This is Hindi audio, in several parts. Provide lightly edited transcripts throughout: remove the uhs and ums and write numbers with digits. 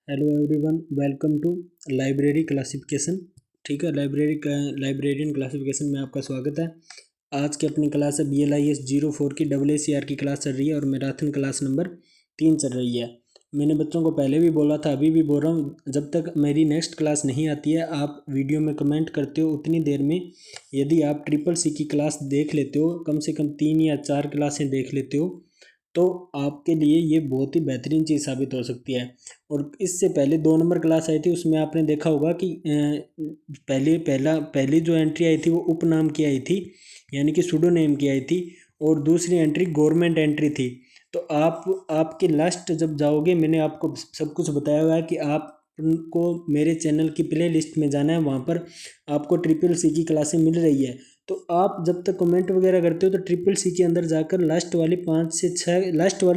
Hello everyone, welcome to library classification. ठीक है, लाइब्रेरियन क्लासिफिकेशन में आपका स्वागत है। आज की अपनी क्लास है BLIS 04 की AACR की क्लास चल रही है और मैराथन क्लास नंबर 3 चल रही है। मैंने बच्चों को पहले भी बोला था, अभी भी बोल रहा हूँ, जब तक मेरी नेक्स्ट क्लास नहीं आती है आप वीडियो में कमेंट करते हो उतनी देर में यदि आप CCC की क्लास देख लेते हो, कम से कम 3 या 4 क्लासें देख लेते हो, तो आपके लिए ये बहुत ही बेहतरीन चीज़ साबित हो सकती है। और इससे पहले 2 नंबर क्लास आई थी, उसमें आपने देखा होगा कि पहली जो एंट्री आई थी वो उपनाम की आई थी, यानी कि सूडो नेम की आई थी, और दूसरी एंट्री गवर्नमेंट एंट्री थी। तो आपके लास्ट जब जाओगे, मैंने आपको सब कुछ बताया हुआ है कि आपको मेरे चैनल की प्ले लिस्ट में जाना है, वहाँ पर आपको CCC की क्लासें मिल रही है। तो आप जब तक कमेंट वगैरह करते हो तो CCC के अंदर जाकर लास्ट वाली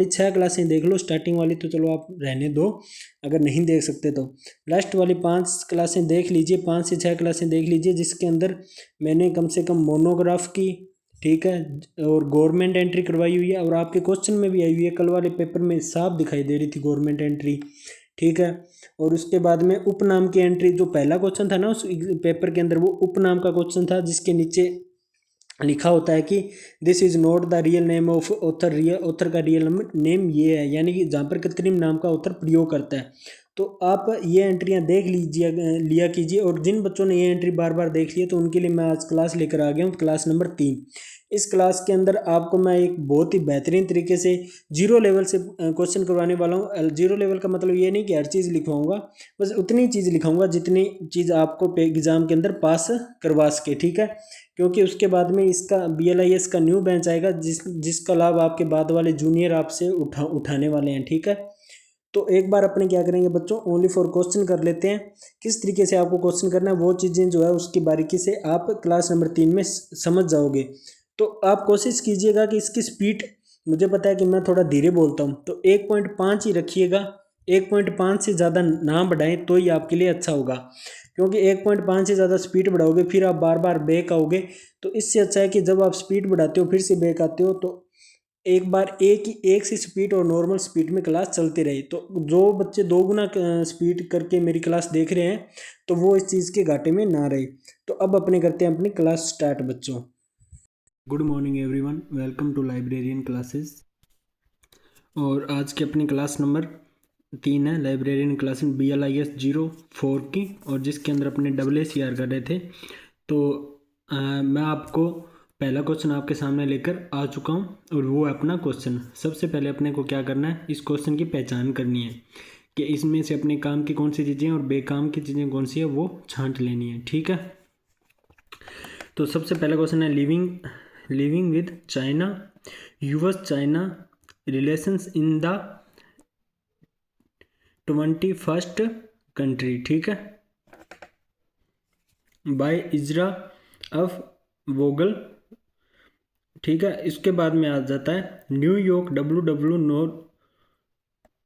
6 क्लासें देख लो। स्टार्टिंग वाली तो चलो आप रहने दो, अगर नहीं देख सकते तो लास्ट वाली 5 क्लासें देख लीजिए, 5 से 6 क्लासें देख लीजिए, जिसके अंदर मैंने कम से कम मोनोग्राफ की, ठीक है, और गवर्नमेंट एंट्री करवाई हुई है, और आपके क्वेश्चन में भी आई हुई है। कल वाले पेपर में साफ दिखाई दे रही थी गवर्नमेंट एंट्री, ठीक है। और उसके बाद में उपनाम की एंट्री, जो पहला क्वेश्चन था ना उस पेपर के अंदर, वो उपनाम का क्वेश्चन था, जिसके नीचे लिखा होता है कि this is not the real name of author. Author का रियल नेम ये है, यानी कि जहाँ पर कृत्रिम नाम का ऑथर प्रयोग करता है। तो आप ये एंट्रियाँ देख लिया कीजिए। और जिन बच्चों ने ये एंट्री बार बार देख ली है, तो उनके लिए मैं आज क्लास लेकर आ गया हूँ, क्लास नंबर 3। इस क्लास के अंदर आपको मैं एक बहुत ही बेहतरीन तरीके से जीरो लेवल से क्वेश्चन करवाने वाला हूँ। जीरो लेवल का मतलब ये नहीं कि हर चीज़ लिखवाऊंगा, बस उतनी चीज़ लिखाऊंगा जितनी चीज़ आपको एग्जाम के अंदर पास करवा सके, ठीक है। क्योंकि उसके बाद में इसका BLIS का न्यू बेंच आएगा, जिसका लाभ आपके बाद वाले जूनियर आपसे उठाने वाले हैं, ठीक है। तो एक बार अपने क्या करेंगे बच्चों, ओनली फॉर क्वेश्चन कर लेते हैं। किस तरीके से आपको क्वेश्चन करना है वो चीज़ें जो है उसकी बारीकी से आप क्लास नंबर 3 में समझ जाओगे। तो आप कोशिश कीजिएगा कि इसकी स्पीड, मुझे पता है कि मैं थोड़ा धीरे बोलता हूँ, तो 1.5 ही रखिएगा। 1.5 से ज़्यादा ना बढ़ाएं तो ही आपके लिए अच्छा होगा, क्योंकि 1.5 से ज़्यादा स्पीड बढ़ाओगे फिर आप बार बार बैक आओगे। तो इससे अच्छा है कि जब आप स्पीड बढ़ाते हो फिर से बैक आते हो, तो एक बार एक सी स्पीड और नॉर्मल स्पीड में क्लास चलती रही। तो जो बच्चे 2 गुना स्पीड करके मेरी क्लास देख रहे हैं, तो वो इस चीज़ के घाटे में ना रहे। तो अब अपने करते हैं अपनी क्लास स्टार्ट बच्चों। Good morning everyone, welcome to librarian classes. और आज की अपनी क्लास नंबर 3 है, लाइब्रेरियन क्लास BLIS 04 की, और जिसके अंदर अपने AACR कर रहे थे। तो मैं आपको पहला क्वेश्चन आपके सामने लेकर आ चुका हूँ, और वो है अपना क्वेश्चन। सबसे पहले अपने को क्या करना है, इस क्वेश्चन की पहचान करनी है कि इसमें से अपने काम की कौन सी चीज़ें और बेकाम की चीज़ें कौन सी है, वो छांट लेनी है, ठीक है। तो सबसे पहला क्वेश्चन है, living with China, US China relations in the 21st country, ठीक है, बाय इजरा ऑफ वोगल, ठीक है। इसके बाद में आ जाता है न्यूयॉर्क WW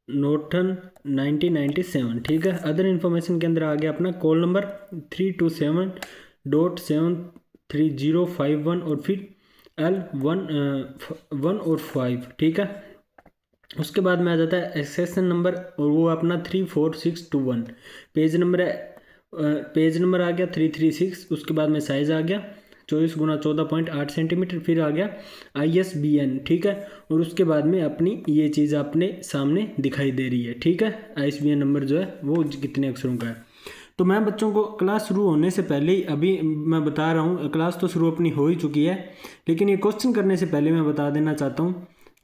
नोर्टन 1997, ठीक है। अदर इन्फॉर्मेशन के अंदर आ गया अपना कॉल नंबर 327.73051 और फिर L1 और 5, ठीक है। उसके बाद में आ जाता है एक्सेशन नंबर, और वो अपना 34621। पेज नंबर आ गया 336। उसके बाद में साइज आ गया 24x14.8 सेंटीमीटर। फिर आ गया ISBN, ठीक है। और उसके बाद में अपनी ये चीज़ अपने सामने दिखाई दे रही है, ठीक है। ISBN नंबर जो है वो कितने अक्षरों का है। तो मैं बच्चों को क्लास शुरू होने से पहले ही अभी मैं बता रहा हूँ, क्लास तो शुरू अपनी हो ही चुकी है, लेकिन ये क्वेश्चन करने से पहले मैं बता देना चाहता हूँ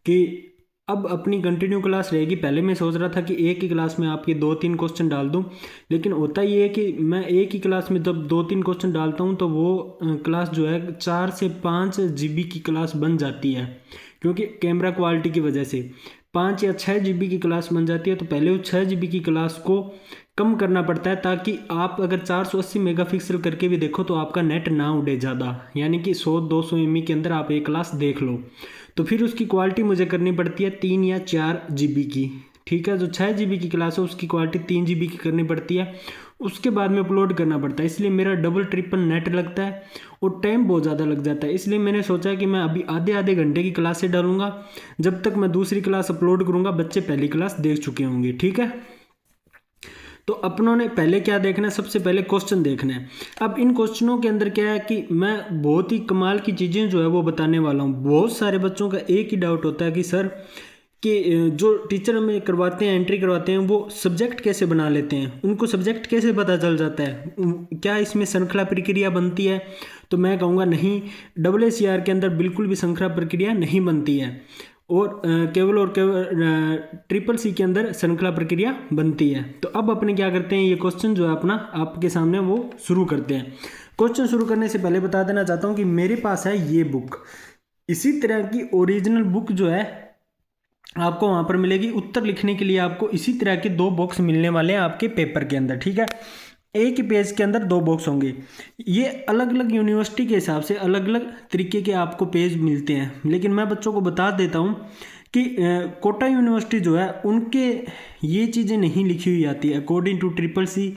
कि अब अपनी कंटिन्यू क्लास रहेगी। पहले मैं सोच रहा था कि एक ही क्लास में आपके 2-3 क्वेश्चन डाल दूं, लेकिन होता ये है कि मैं एक ही क्लास में जब 2-3 क्वेश्चन डालता हूं तो वो क्लास जो है 4 से 5 GB की क्लास बन जाती है, क्योंकि कैमरा क्वालिटी की वजह से 5 या 6 GB की क्लास बन जाती है। तो पहले वो 6 GB की क्लास को कम करना पड़ता है, ताकि आप अगर 480 मेगापिक्सल करके भी देखो तो आपका नेट ना उड़े ज़्यादा, यानी कि 100-200 MB के अंदर आप एक क्लास देख लो। तो फिर उसकी क्वालिटी मुझे करनी पड़ती है 3 या 4 GB की, ठीक है। जो 6 GB की क्लास है उसकी क्वालिटी 3 GB की करनी पड़ती है, उसके बाद में अपलोड करना पड़ता है। इसलिए मेरा डबल ट्रिपल नेट लगता है और टाइम बहुत ज़्यादा लग जाता है। इसलिए मैंने सोचा कि मैं अभी आधे आधे घंटे की क्लासें डालूंगा, जब तक मैं दूसरी क्लास अपलोड करूंगा बच्चे पहली क्लास देख चुके होंगे, ठीक है। तो अपनों ने पहले क्या देखना है, सबसे पहले क्वेश्चन देखना है। अब इन क्वेश्चनों के अंदर क्या है कि मैं बहुत ही कमाल की चीज़ें जो है वो बताने वाला हूँ। बहुत सारे बच्चों का एक ही डाउट होता है कि सर कि जो टीचर हमें करवाते हैं, एंट्री करवाते हैं, वो सब्जेक्ट कैसे बना लेते हैं, उनको सब्जेक्ट कैसे पता चल जाता है, क्या इसमें श्रृंखला प्रक्रिया बनती है? तो मैं कहूँगा नहीं, AACR के अंदर बिल्कुल भी श्रृंखला प्रक्रिया नहीं बनती है, और केवल और केवल CCC के अंदर श्रृंखला प्रक्रिया बनती है। तो अब अपने क्या करते हैं, ये क्वेश्चन जो है अपना आपके सामने वो शुरू करते हैं। क्वेश्चन शुरू करने से पहले बता देना चाहता हूँ कि मेरे पास है ये बुक, इसी तरह की ओरिजिनल बुक जो है आपको वहाँ पर मिलेगी। उत्तर लिखने के लिए आपको इसी तरह के 2 बॉक्स मिलने वाले हैं आपके पेपर के अंदर, ठीक है। एक ही पेज के अंदर 2 बॉक्स होंगे। ये अलग अलग यूनिवर्सिटी के हिसाब से अलग अलग तरीके के आपको पेज मिलते हैं, लेकिन मैं बच्चों को बता देता हूँ कि कोटा यूनिवर्सिटी जो है उनके ये चीज़ें नहीं लिखी हुई आती है अकॉर्डिंग टू CCC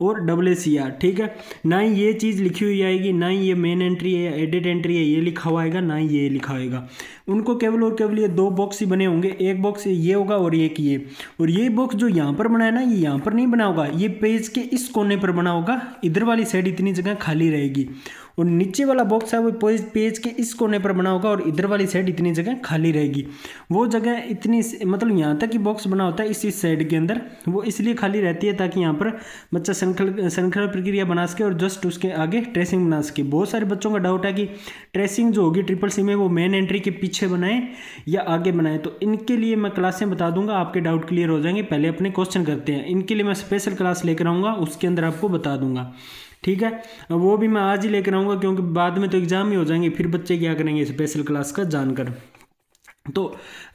और AACR, ठीक है। ना ही ये चीज़ लिखी हुई आएगी, ना ही ये मेन एंट्री है, एडिट एंट्री है, ये लिखा हुआ आएगा, ना ही ये लिखा होगा। उनको केवल और केवल ये 2 बॉक्स ही बने होंगे, एक बॉक्स ये होगा और एक ये। और ये बॉक्स जो यहाँ पर बना है ना, ये यहाँ पर नहीं बना होगा, ये पेज के इस कोने पर बना होगा, इधर वाली साइड इतनी जगह खाली रहेगी। और नीचे वाला बॉक्स है वो पेज के इस कोने पर बना होगा और इधर वाली साइड इतनी जगह खाली रहेगी। वो जगह इतनी मतलब यहाँ तक ही बॉक्स बना होता है इस साइड के अंदर, वो इसलिए खाली रहती है ताकि यहाँ पर बच्चा श्रृंखला प्रक्रिया बना सके और जस्ट उसके आगे ट्रेसिंग बना सके। बहुत सारे बच्चों का डाउट है कि ट्रेसिंग जो होगी CCC में वो मेन एंट्री के पीछे बनाए या आगे बनाए, तो इनके लिए मैं क्लासें बता दूंगा, आपके डाउट क्लियर हो जाएंगे। पहले अपने क्वेश्चन करते हैं, इनके लिए मैं स्पेशल क्लास लेकर आऊँगा, उसके अंदर आपको बता दूंगा, ठीक है। वो भी मैं आज ही लेकर आऊँगा क्योंकि बाद में तो एग्ज़ाम ही हो जाएंगे, फिर बच्चे क्या करेंगे स्पेशल क्लास का जानकर। तो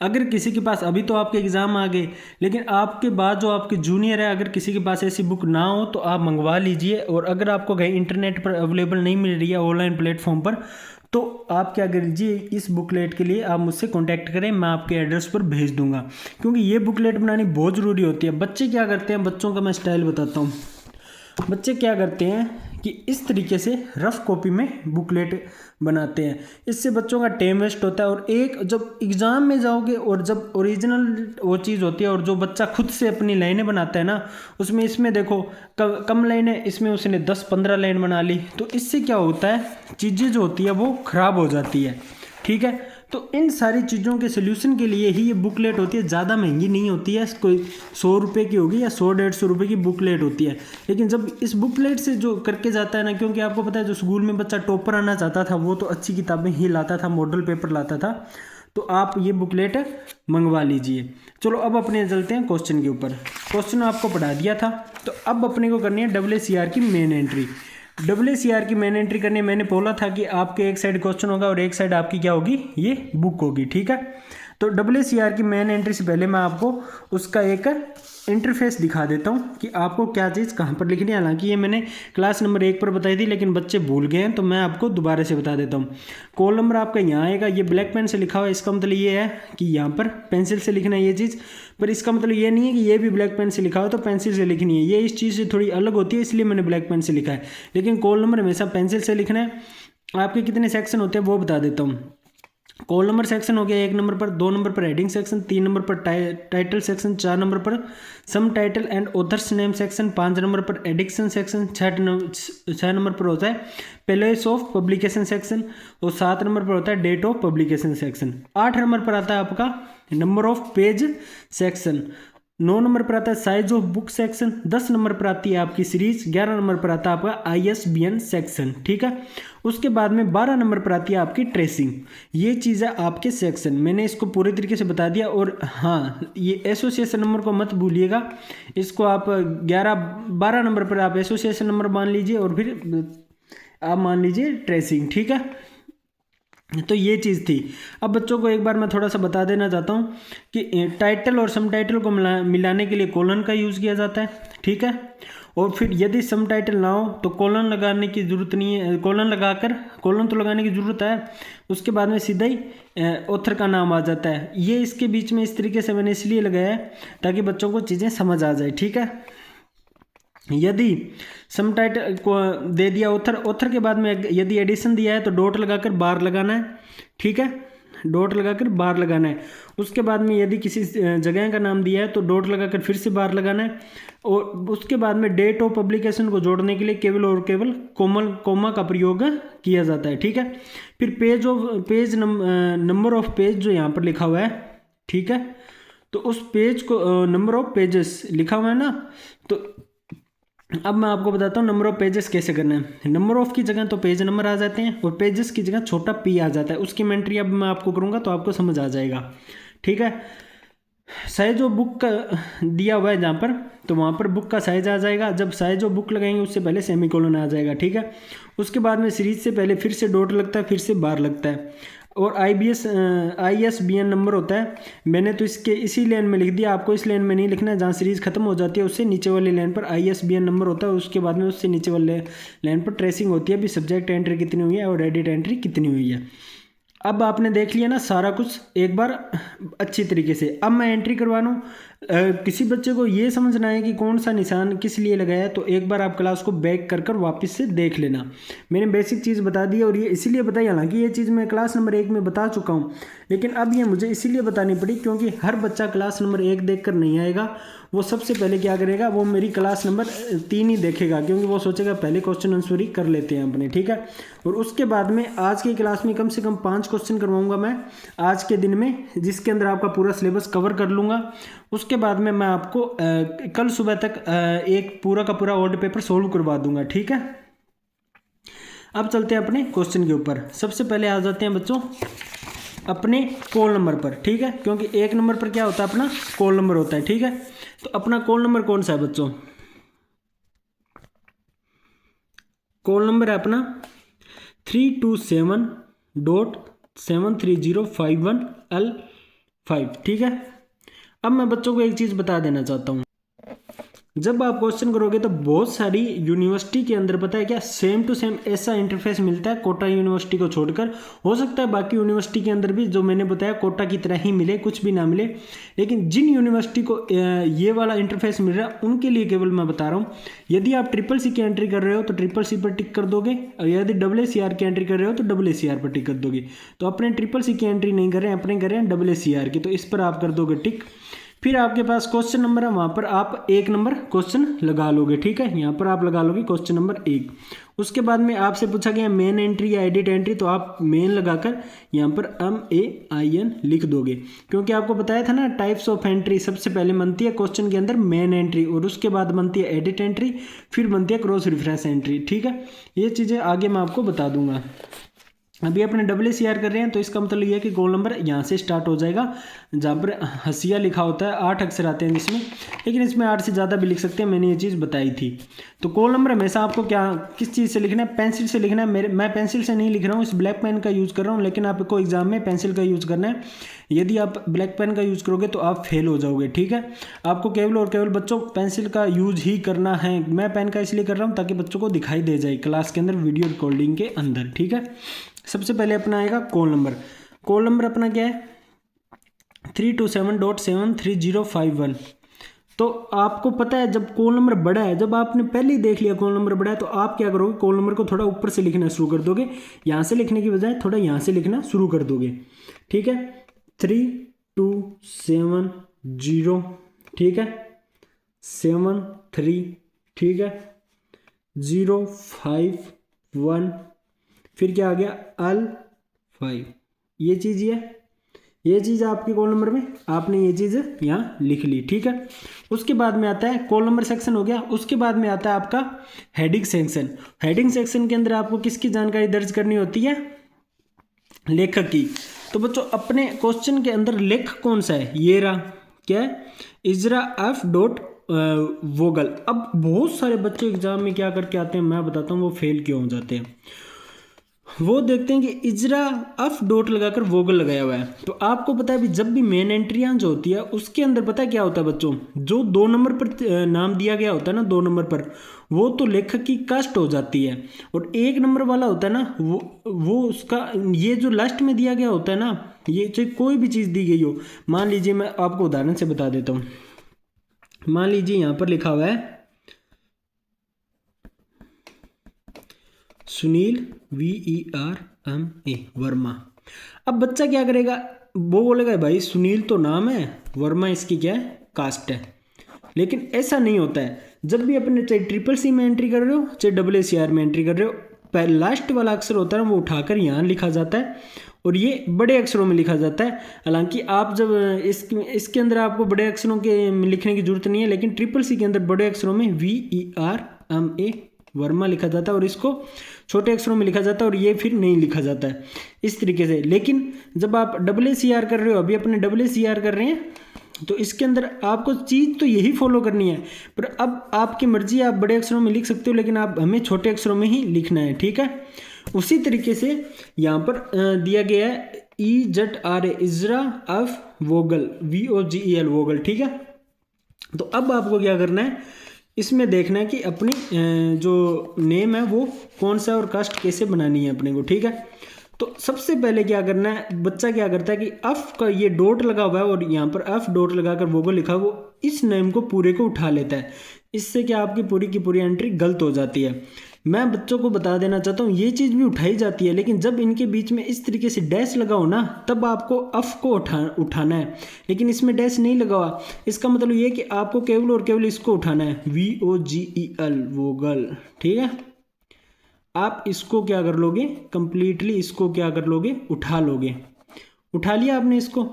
अगर किसी के पास अभी तो आपके एग्ज़ाम आ गए, लेकिन आपके बाद जो आपके जूनियर है, अगर किसी के पास ऐसी बुक ना हो तो आप मंगवा लीजिए। और अगर आपको कहीं इंटरनेट पर अवेलेबल नहीं मिल रही है ऑनलाइन प्लेटफॉर्म पर, तो आप क्या कीजिए, इस बुकलेट के लिए आप मुझसे कांटेक्ट करें, मैं आपके एड्रेस पर भेज दूंगा, क्योंकि ये बुकलेट बनानी बहुत ज़रूरी होती है। बच्चे क्या करते हैं, बच्चों का मैं स्टाइल बताता हूँ। बच्चे क्या करते हैं कि इस तरीके से रफ कॉपी में बुकलेट बनाते हैं, इससे बच्चों का टाइम वेस्ट होता है। और एक जब एग्ज़ाम में जाओगे और जब ओरिजिनल वो चीज़ होती है और जो बच्चा खुद से अपनी लाइनें बनाता है ना, उसमें इसमें देखो कम लाइनें, इसमें उसने 10-15 लाइन बना ली, तो इससे क्या होता है, चीज़ें जो होती है वो ख़राब हो जाती है, ठीक है। तो इन सारी चीज़ों के सोल्यूशन के लिए ही ये बुकलेट होती है, ज़्यादा महंगी नहीं होती है, कोई 100 रुपये की होगी या 100-150 रुपये की बुकलेट होती है। लेकिन जब इस बुकलेट से जो करके जाता है ना, क्योंकि आपको पता है जो स्कूल में बच्चा टॉपर आना चाहता था वो तो अच्छी किताबें ही लाता था, मॉडल पेपर लाता था, तो आप ये बुकलेट मंगवा लीजिए। चलो अब अपने चलते हैं क्वेश्चन के ऊपर। क्वेश्चन आपको पढ़ा दिया था, तो अब अपने को करनी है AACR की मेन एंट्री। AACR की मेन एंट्री करनी, मैंने बोला था कि आपके एक साइड क्वेश्चन होगा और एक साइड आपकी क्या होगी, ये बुक होगी, ठीक है। तो AACR की मेन एंट्री से पहले मैं आपको उसका एक इंटरफेस दिखा देता हूँ कि आपको क्या चीज़ कहाँ पर लिखनी है। हालांकि ये मैंने क्लास नंबर 1 पर बताई थी, लेकिन बच्चे भूल गए हैं, तो मैं आपको दोबारा से बता देता हूँ। कॉल नंबर आपका यहाँ आएगा, ये ब्लैक पेन से लिखा हुआ है, इसका मतलब ये है कि यहाँ पर पेंसिल से लिखना है ये चीज़, पर इसका मतलब ये नहीं है कि ये भी ब्लैक पेन से लिखा हो तो पेंसिल से लिखनी है, ये इस चीज़ से थोड़ी अलग होती है, इसलिए मैंने ब्लैक पेन से लिखा है। लेकिन कॉल नंबर हमेशा पेंसिल से लिखना है। आपके कितने सेक्शन होते हैं वो बता देता हूँ। कॉल नंबर सेक्शन हो गया 1 नंबर पर, 2 नंबर पर हेडिंग सेक्शन, 3 नंबर पर टाइटल सेक्शन, 4 नंबर पर sum title and authors name section, 5 number पर एडिक्शन सेक्शन, 6 नंबर पर होता है प्लेस ऑफ पब्लिकेशन सेक्शन, और 7 नंबर पर होता है date of publication section, 8 number पर आता है आपका number of page section, 9 number पर आता है साइज ऑफ बुक सेक्शन, 10 नंबर पर आती है आपकी सीरीज, 11 नंबर पर आता है आपका ISBN सेक्शन, ठीक है। उसके बाद में 12 नंबर पर आती है आपकी ट्रेसिंग। ये चीज़ है आपके सेक्शन, मैंने इसको पूरे तरीके से बता दिया। और हाँ, ये एसोसिएशन नंबर को मत भूलिएगा, इसको आप 12 नंबर पर आप एसोसिएशन नंबर मान लीजिए और फिर आप मान लीजिए ट्रेसिंग, ठीक है। तो ये चीज़ थी। अब बच्चों को एक बार मैं थोड़ा सा बता देना चाहता हूँ कि टाइटल और सब टाइटल को मिलाने के लिए कोलन का यूज़ किया जाता है, ठीक है। और फिर यदि सम टाइटल ना हो तो कोलन लगाने की ज़रूरत नहीं है, कोलन तो लगाने की ज़रूरत है, उसके बाद में सीधा ही ऑथर का नाम आ जाता है। ये इसके बीच में इस तरीके से मैंने इसलिए लगाया है ताकि बच्चों को चीज़ें समझ आ जाए, ठीक है। यदि सम टाइटल को दे दिया ऑथर के बाद में यदि एडिशन दिया है तो डॉट लगाकर बार लगाना है, ठीक है। डॉट लगाकर बार लगाना है। उसके बाद में यदि किसी जगह का नाम दिया है तो डॉट लगाकर फिर से बार लगाना है। और उसके बाद में डेट ऑफ पब्लिकेशन को जोड़ने के लिए केवल और केवल कोमा का प्रयोग किया जाता है, ठीक है। फिर पेज नंबर ऑफ पेज जो यहाँ पर लिखा हुआ है, ठीक है, तो उस पेज को नंबर ऑफ पेजेस लिखा हुआ है ना, तो अब मैं आपको बताता हूँ नंबर ऑफ पेजेस कैसे करना है। नंबर ऑफ की जगह तो पेज नंबर आ जाते हैं और पेजेस की जगह छोटा पी आ जाता है। उसकी एंट्री अब मैं आपको करूँगा तो आपको समझ आ जाएगा, ठीक है। साइज ऑफ बुक का दिया हुआ है जहाँ पर, तो वहाँ पर बुक का साइज आ जाएगा। जब साइज ऑफ बुक लगाएंगे उससे पहले सेमीकोलन आ जाएगा, ठीक है। उसके बाद में सीरीज से पहले फिर से डॉट लगता है, फिर से बार लगता है। और ISBN नंबर होता है। मैंने तो इसके इसी लाइन में लिख दिया, आपको इस लाइन में नहीं लिखना है। जहाँ सीरीज खत्म हो जाती है उससे नीचे वाली लाइन पर ISBN नंबर होता है। उसके बाद में उससे नीचे वाले लाइन पर ट्रेसिंग होती है, अभी सब्जेक्ट एंट्री कितनी हुई है और एडिट एंट्री कितनी हुई है। अब आपने देख लिया ना सारा कुछ एक बार अच्छी तरीके से। अब मैं एंट्री करवा लूँ। किसी बच्चे को ये समझना है कि कौन सा निशान किस लिए लगाया है, तो एक बार आप क्लास को बैक कर वापस से देख लेना। मैंने बेसिक चीज़ बता दी और ये इसीलिए बताई, हालांकि ये चीज़ मैं क्लास नंबर 1 में बता चुका हूँ, लेकिन अब ये मुझे इसीलिए बतानी पड़ी क्योंकि हर बच्चा क्लास नंबर 1 देख कर नहीं आएगा। वो सबसे पहले क्या करेगा, वो मेरी क्लास नंबर 3 ही देखेगा, क्योंकि वो सोचेगा पहले क्वेश्चन आंसर ही कर लेते हैं अपने, ठीक है। और उसके बाद में आज की क्लास में कम से कम 5 क्वेश्चन करवाऊंगा मैं आज के दिन में, जिसके अंदर आपका पूरा सिलेबस कवर कर लूँगा। उसके बाद में मैं आपको कल सुबह तक एक पूरा का पूरा ओल्ड पेपर सोल्व करवा दूंगा, ठीक है। अब चलते हैं अपने क्वेश्चन के ऊपर। सबसे पहले आ जाते हैं बच्चों अपने कॉल नंबर पर, ठीक है, क्योंकि 1 नंबर पर क्या होता है, अपना कॉल नंबर होता है, ठीक है। तो अपना कॉल नंबर कौन सा है बच्चों? कॉल नंबर है अपना 327.73051L5, ठीक है। अब मैं बच्चों को एक चीज़ बता देना चाहता हूँ। जब आप क्वेश्चन करोगे तो बहुत सारी यूनिवर्सिटी के अंदर पता है क्या सेम टू सेम ऐसा इंटरफेस मिलता है, कोटा यूनिवर्सिटी को छोड़कर। हो सकता है बाकी यूनिवर्सिटी के अंदर भी जो मैंने बताया कोटा की तरह ही मिले, कुछ भी ना मिले, लेकिन जिन यूनिवर्सिटी को ये वाला इंटरफेस मिल रहा है उनके लिए केवल मैं बता रहा हूँ। यदि आप CCC की एंट्री कर रहे हो तो CCC पर टिक कर दोगे, और यदि AACR की एंट्री कर रहे हो तो AACR पर टिक कर दोगे। तो अपने CCC की एंट्री नहीं कर रहे हैं, अपने कर रहे हैं AACR की, तो इस पर आप कर दोगे टिक। फिर आपके पास क्वेश्चन नंबर है, वहाँ पर आप 1 नंबर क्वेश्चन लगा लोगे, ठीक है। यहाँ पर आप लगा लोगे क्वेश्चन नंबर 1। उसके बाद में आपसे पूछा गया मेन एंट्री या एडिट एंट्री, तो आप मेन लगाकर यहाँ पर MAIN लिख दोगे, क्योंकि आपको बताया था ना टाइप्स ऑफ एंट्री सबसे पहले बनती है क्वेश्चन के अंदर मेन एंट्री, और उसके बाद बनती है एडिट एंट्री, फिर बनती है क्रॉस रेफरेंस एंट्री, ठीक है। ये चीज़ें आगे मैं आपको बता दूंगा। अभी अपने AACR कर रहे हैं तो इसका मतलब ये है कि कॉल नंबर यहाँ से स्टार्ट हो जाएगा, जहाँ पर हसिया लिखा होता है। 8 अक्षर आते हैं जिसमें, लेकिन इसमें 8 से ज़्यादा भी लिख सकते हैं, मैंने ये चीज़ बताई थी। तो कॉल नंबर हमेशा आपको किस चीज़ से लिखना है? पेंसिल से लिखना है। मैं पेंसिल से नहीं लिख रहा हूँ, इस ब्लैक पेन का यूज़ कर रहा हूँ, लेकिन आपको एग्जाम में पेंसिल का यूज़ करना है। यदि आप ब्लैक पेन का यूज़ करोगे तो आप फेल हो जाओगे, ठीक है। आपको केवल और केवल बच्चों पेंसिल का यूज ही करना है। मैं पेन का इसलिए कर रहा हूँ ताकि बच्चों को दिखाई दे जाए क्लास के अंदर वीडियो रिकॉर्डिंग के अंदर, ठीक है। सबसे पहले अपना आएगा कॉल नंबर। कॉल नंबर अपना क्या है? 327.73051। तो आपको पता है जब कॉल नंबर बड़ा है, जब आपने पहले ही देख लिया कॉल नंबर बड़ा है, तो आप क्या करोगे, कॉल नंबर को थोड़ा ऊपर से लिखना शुरू कर दोगे। यहाँ से लिखने की बजाय थोड़ा यहाँ से लिखना शुरू कर दोगे, ठीक है। 3270, ठीक है, 73, ठीक है, 051, फिर क्या आ गया L5। ये चीज़ ये चीज़ आपके कॉल नंबर में आपने ये चीज़ यहाँ लिख ली, ठीक है। उसके बाद में आता है कॉल नंबर सेक्शन, हो गया। उसके बाद में आता है आपका हेडिंग सेक्शन। हेडिंग सेक्शन के अंदर आपको किसकी जानकारी दर्ज करनी होती है? लेखक की। तो बच्चों अपने क्वेश्चन के अंदर लेखक कौन सा है? ये रहा, क्या है? इजरा F. वोगल। अब बहुत सारे बच्चे एग्जाम में क्या करके आते हैं मैं बताता हूँ, वो फेल क्यों हो जाते हैं। वो देखते हैं कि इजरा F. लगाकर वोगल लगाया हुआ है। तो आपको पता है जब भी मेन एंट्रियां जो होती है उसके अंदर पता है क्या होता है बच्चों, जो 2 नंबर पर नाम दिया गया होता है ना, 2 नंबर पर, वो तो लेखक की कास्ट हो जाती है। और 1 नंबर वाला होता है ना, वो उसका ये जो लास्ट में दिया गया होता है ना, ये चाहे कोई भी चीज़ दी गई हो। मान लीजिए मैं आपको उदाहरण से बता देता हूँ। मान लीजिए यहाँ पर लिखा हुआ है सुनील VERMA वर्मा। अब बच्चा क्या करेगा, वो बोलेगा भाई सुनील तो नाम है, वर्मा इसकी क्या है, कास्ट है। लेकिन ऐसा नहीं होता है। जब भी अपने चाहे ट्रिपल सी में एंट्री कर रहे हो चाहे WACR में एंट्री कर रहे हो, लास्ट वाला अक्षर होता है वो उठाकर यहाँ लिखा जाता है और ये बड़े अक्षरों में लिखा जाता है। हालांकि आप जब इसके अंदर आपको बड़े अक्षरों के लिखने की जरूरत नहीं है, लेकिन ट्रिपल सी के अंदर बड़े अक्षरों में VERMA वर्मा लिखा जाता है और इसको छोटे अक्षरों में लिखा जाता है और ये फिर नहीं लिखा जाता है इस तरीके से। लेकिन जब आप WACR कर रहे हो, अभी अपने WACR कर रहे हैं, तो इसके अंदर आपको चीज़ तो यही फॉलो करनी है, पर अब आपकी मर्जी, आप बड़े अक्षरों में लिख सकते हो लेकिन आप हमें छोटे अक्षरों में ही लिखना है, ठीक है। उसी तरीके से यहाँ पर दिया गया है EZRA इजरा ऑफ वोगल, VOGEL वोगल, ठीक है। तो अब आपको क्या करना है, इसमें देखना है कि अपनी जो नेम है वो कौन सा और कास्ट कैसे बनानी है अपने को, ठीक है। तो सबसे पहले क्या करना है, बच्चा क्या करता है कि अफ का ये डॉट लगा हुआ है और यहाँ पर अफ डॉट लगाकर वोगल लिखा, वो इस नेम को पूरे को उठा लेता है। इससे क्या आपकी पूरी की पूरी एंट्री गलत हो जाती है। मैं बच्चों को बता देना चाहता हूँ ये चीज़ भी उठाई जाती है, लेकिन जब इनके बीच में इस तरीके से डैश लगा हो ना, तब आपको अफ को उठाना है, लेकिन इसमें डैश नहीं लगा हुआ। इसका मतलब ये है कि आपको केवल और केवल इसको उठाना है, VOGEL वोगल, ठीक है। आप इसको क्या कर लोगे, कंप्लीटली इसको क्या कर लोगे, उठा लोगे। उठा लिया आपने इसको,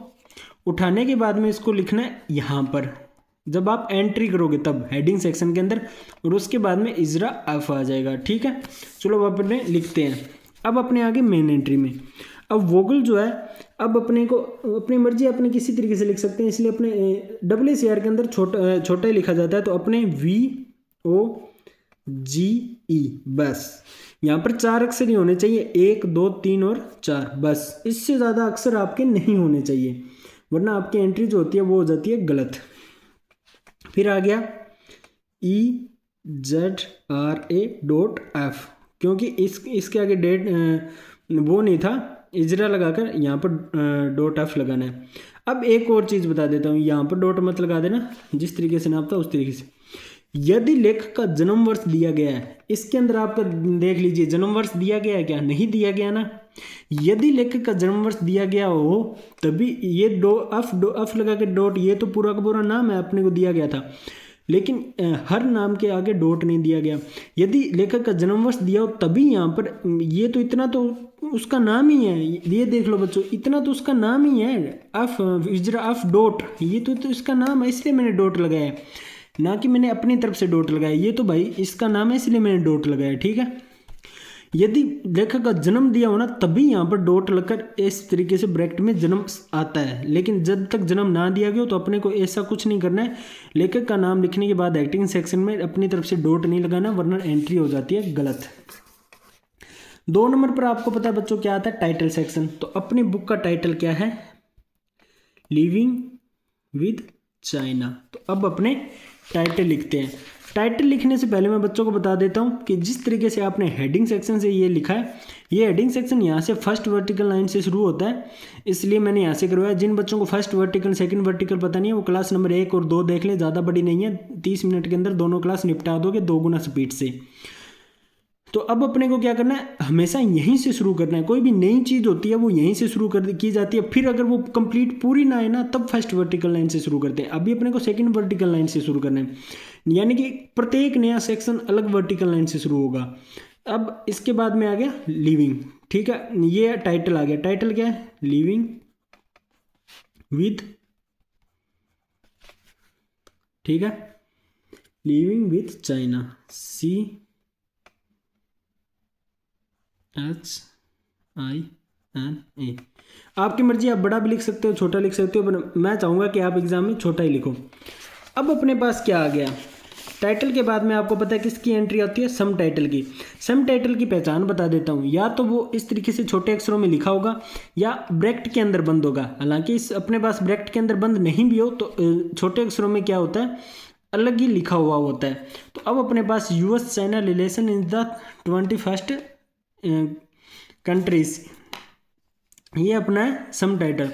उठाने के बाद में इसको लिखना है यहाँ पर, जब आप एंट्री करोगे तब हेडिंग सेक्शन के अंदर, और उसके बाद में इजरा एफ आ जाएगा, ठीक है। चलो अब अपने लिखते हैं। अब अपने आगे मेन एंट्री में अब वोगल जो है, अब अपने को अपनी मर्जी अपने किसी तरीके से लिख सकते हैं, इसलिए अपने WACR के अंदर छोटा ही लिखा जाता है, तो अपने VOGE बस। यहाँ पर 4 अक्षर ही होने चाहिए, 1 2 3 और 4 बस, इससे ज़्यादा अक्षर आपके नहीं होने चाहिए, वरना आपकी एंट्री जो होती है वो हो जाती है गलत। फिर आ गया EZRA.F, क्योंकि इसके आगे डेट वो नहीं था, इजरा लगाकर यहाँ पर .F लगाना है। अब एक और चीज़ बता देता हूँ, यहाँ पर डॉट मत लगा देना, जिस तरीके से नापता उस तरीके से। यदि लेखक का जन्म वर्ष दिया गया है, इसके अंदर आपका देख लीजिए जन्म वर्ष दिया गया है क्या, नहीं दिया गया ना। यदि लेखक का जन्म वर्ष दिया गया हो तभी ये डॉ लगा के डॉट, ये तो पूरा का पूरा नाम है अपने को दिया गया था, लेकिन हर नाम के आगे डॉट नहीं दिया गया। यदि लेखक का जन्म वर्ष दिया हो तभी यहाँ पर, ये तो इतना तो उसका नाम ही है, ये देख लो बच्चों, इतना तो उसका नाम ही है, अफ इजरा अफ डॉट, ये तो इसका नाम है, इसलिए मैंने डॉट लगाया, ना कि मैंने अपनी तरफ से डॉट लगाया। ये तो भाई इसका नाम है इसलिए मैंने डॉट लगाया, ठीक है। यदि लेखक का जन्म दिया हो ना तभी यहाँ पर डॉट लगकर इस तरीके से ब्रैकेट में जन्म आता है, लेकिन जब तक जन्म ना दिया गया तो अपने को ऐसा कुछ नहीं करना है। लेखक का नाम लिखने के बाद एक्टिंग सेक्शन में अपनी तरफ से डॉट नहीं लगाना, वरना एंट्री हो जाती है गलत। 2 नंबर पर आपको पता है बच्चों क्या आता है, टाइटल सेक्शन। तो अपनी बुक का टाइटल क्या है, लिविंग विद चाइना। तो अब अपने टाइटल लिखते हैं। टाइटल लिखने से पहले मैं बच्चों को बता देता हूं कि जिस तरीके से आपने हेडिंग सेक्शन से ये लिखा है, ये हेडिंग सेक्शन यहाँ से फर्स्ट वर्टिकल लाइन से शुरू होता है, इसलिए मैंने यहाँ से करवाया। जिन बच्चों को फर्स्ट वर्टिकल सेकंड वर्टिकल पता नहीं है वो क्लास नंबर 1 और 2 देख ले, ज़्यादा बड़ी नहीं है, 30 मिनट के अंदर दोनों क्लास निपटा दोगे 2 गुना स्पीड से। तो अब अपने को क्या करना है, हमेशा यहीं से शुरू करना है। कोई भी नई चीज़ होती है वो यहीं से शुरू की जाती है, फिर अगर वो कंप्लीट पूरी ना आए ना तब फर्स्ट वर्टिकल लाइन से शुरू करते हैं। अभी अपने को सेकंड वर्टिकल लाइन से शुरू करना है, यानी कि प्रत्येक नया सेक्शन अलग वर्टिकल लाइन से शुरू होगा। अब इसके बाद में आ गया लिविंग, ठीक है, ये टाइटल आ गया। टाइटल क्या है, लिविंग विद, ठीक है, लिविंग विद चाइना, CHINA। आपकी मर्जी, आप बड़ा भी लिख सकते हो छोटा लिख सकते हो, पर मैं चाहूँगा कि आप एग्जाम में छोटा ही लिखो। अब अपने पास क्या आ गया, टाइटल के बाद में आपको पता है किसकी एंट्री आती है, सम टाइटल की। सम टाइटल की पहचान बता देता हूँ, या तो वो इस तरीके से छोटे अक्षरों में लिखा होगा या ब्रैकेट के अंदर बंद होगा। हालांकि इस अपने पास ब्रैकेट के अंदर बंद नहीं भी हो तो छोटे अक्षरों में क्या होता है, अलग ही लिखा हुआ होता है। तो अब अपने पास US China relation in the 21st countries, ये अपना है सम टाइटल।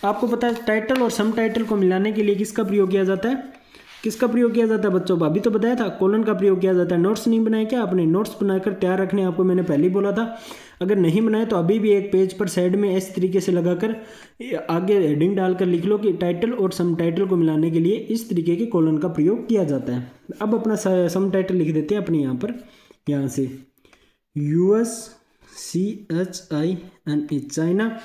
आपको पता है टाइटल और सम टाइटल को मिलाने के लिए किसका प्रयोग किया जाता है, किसका प्रयोग किया जाता है बच्चों? अभी तो बताया था, कोलन का प्रयोग किया जाता है। नोट्स नहीं बनाए क्या आपने? नोट्स बनाकर तैयार रखने आपको मैंने पहले ही बोला था। अगर नहीं बनाए तो अभी भी एक पेज पर साइड में इस तरीके से लगाकर आगे हेडिंग डालकर लिख लो कि टाइटल और सम टाइटल को मिलाने के लिए इस तरीके के कोलन का प्रयोग किया जाता है। अब अपना सम टाइटल लिख देते हैं अपने यहाँ पर, यहाँ से USCHINA चाइना।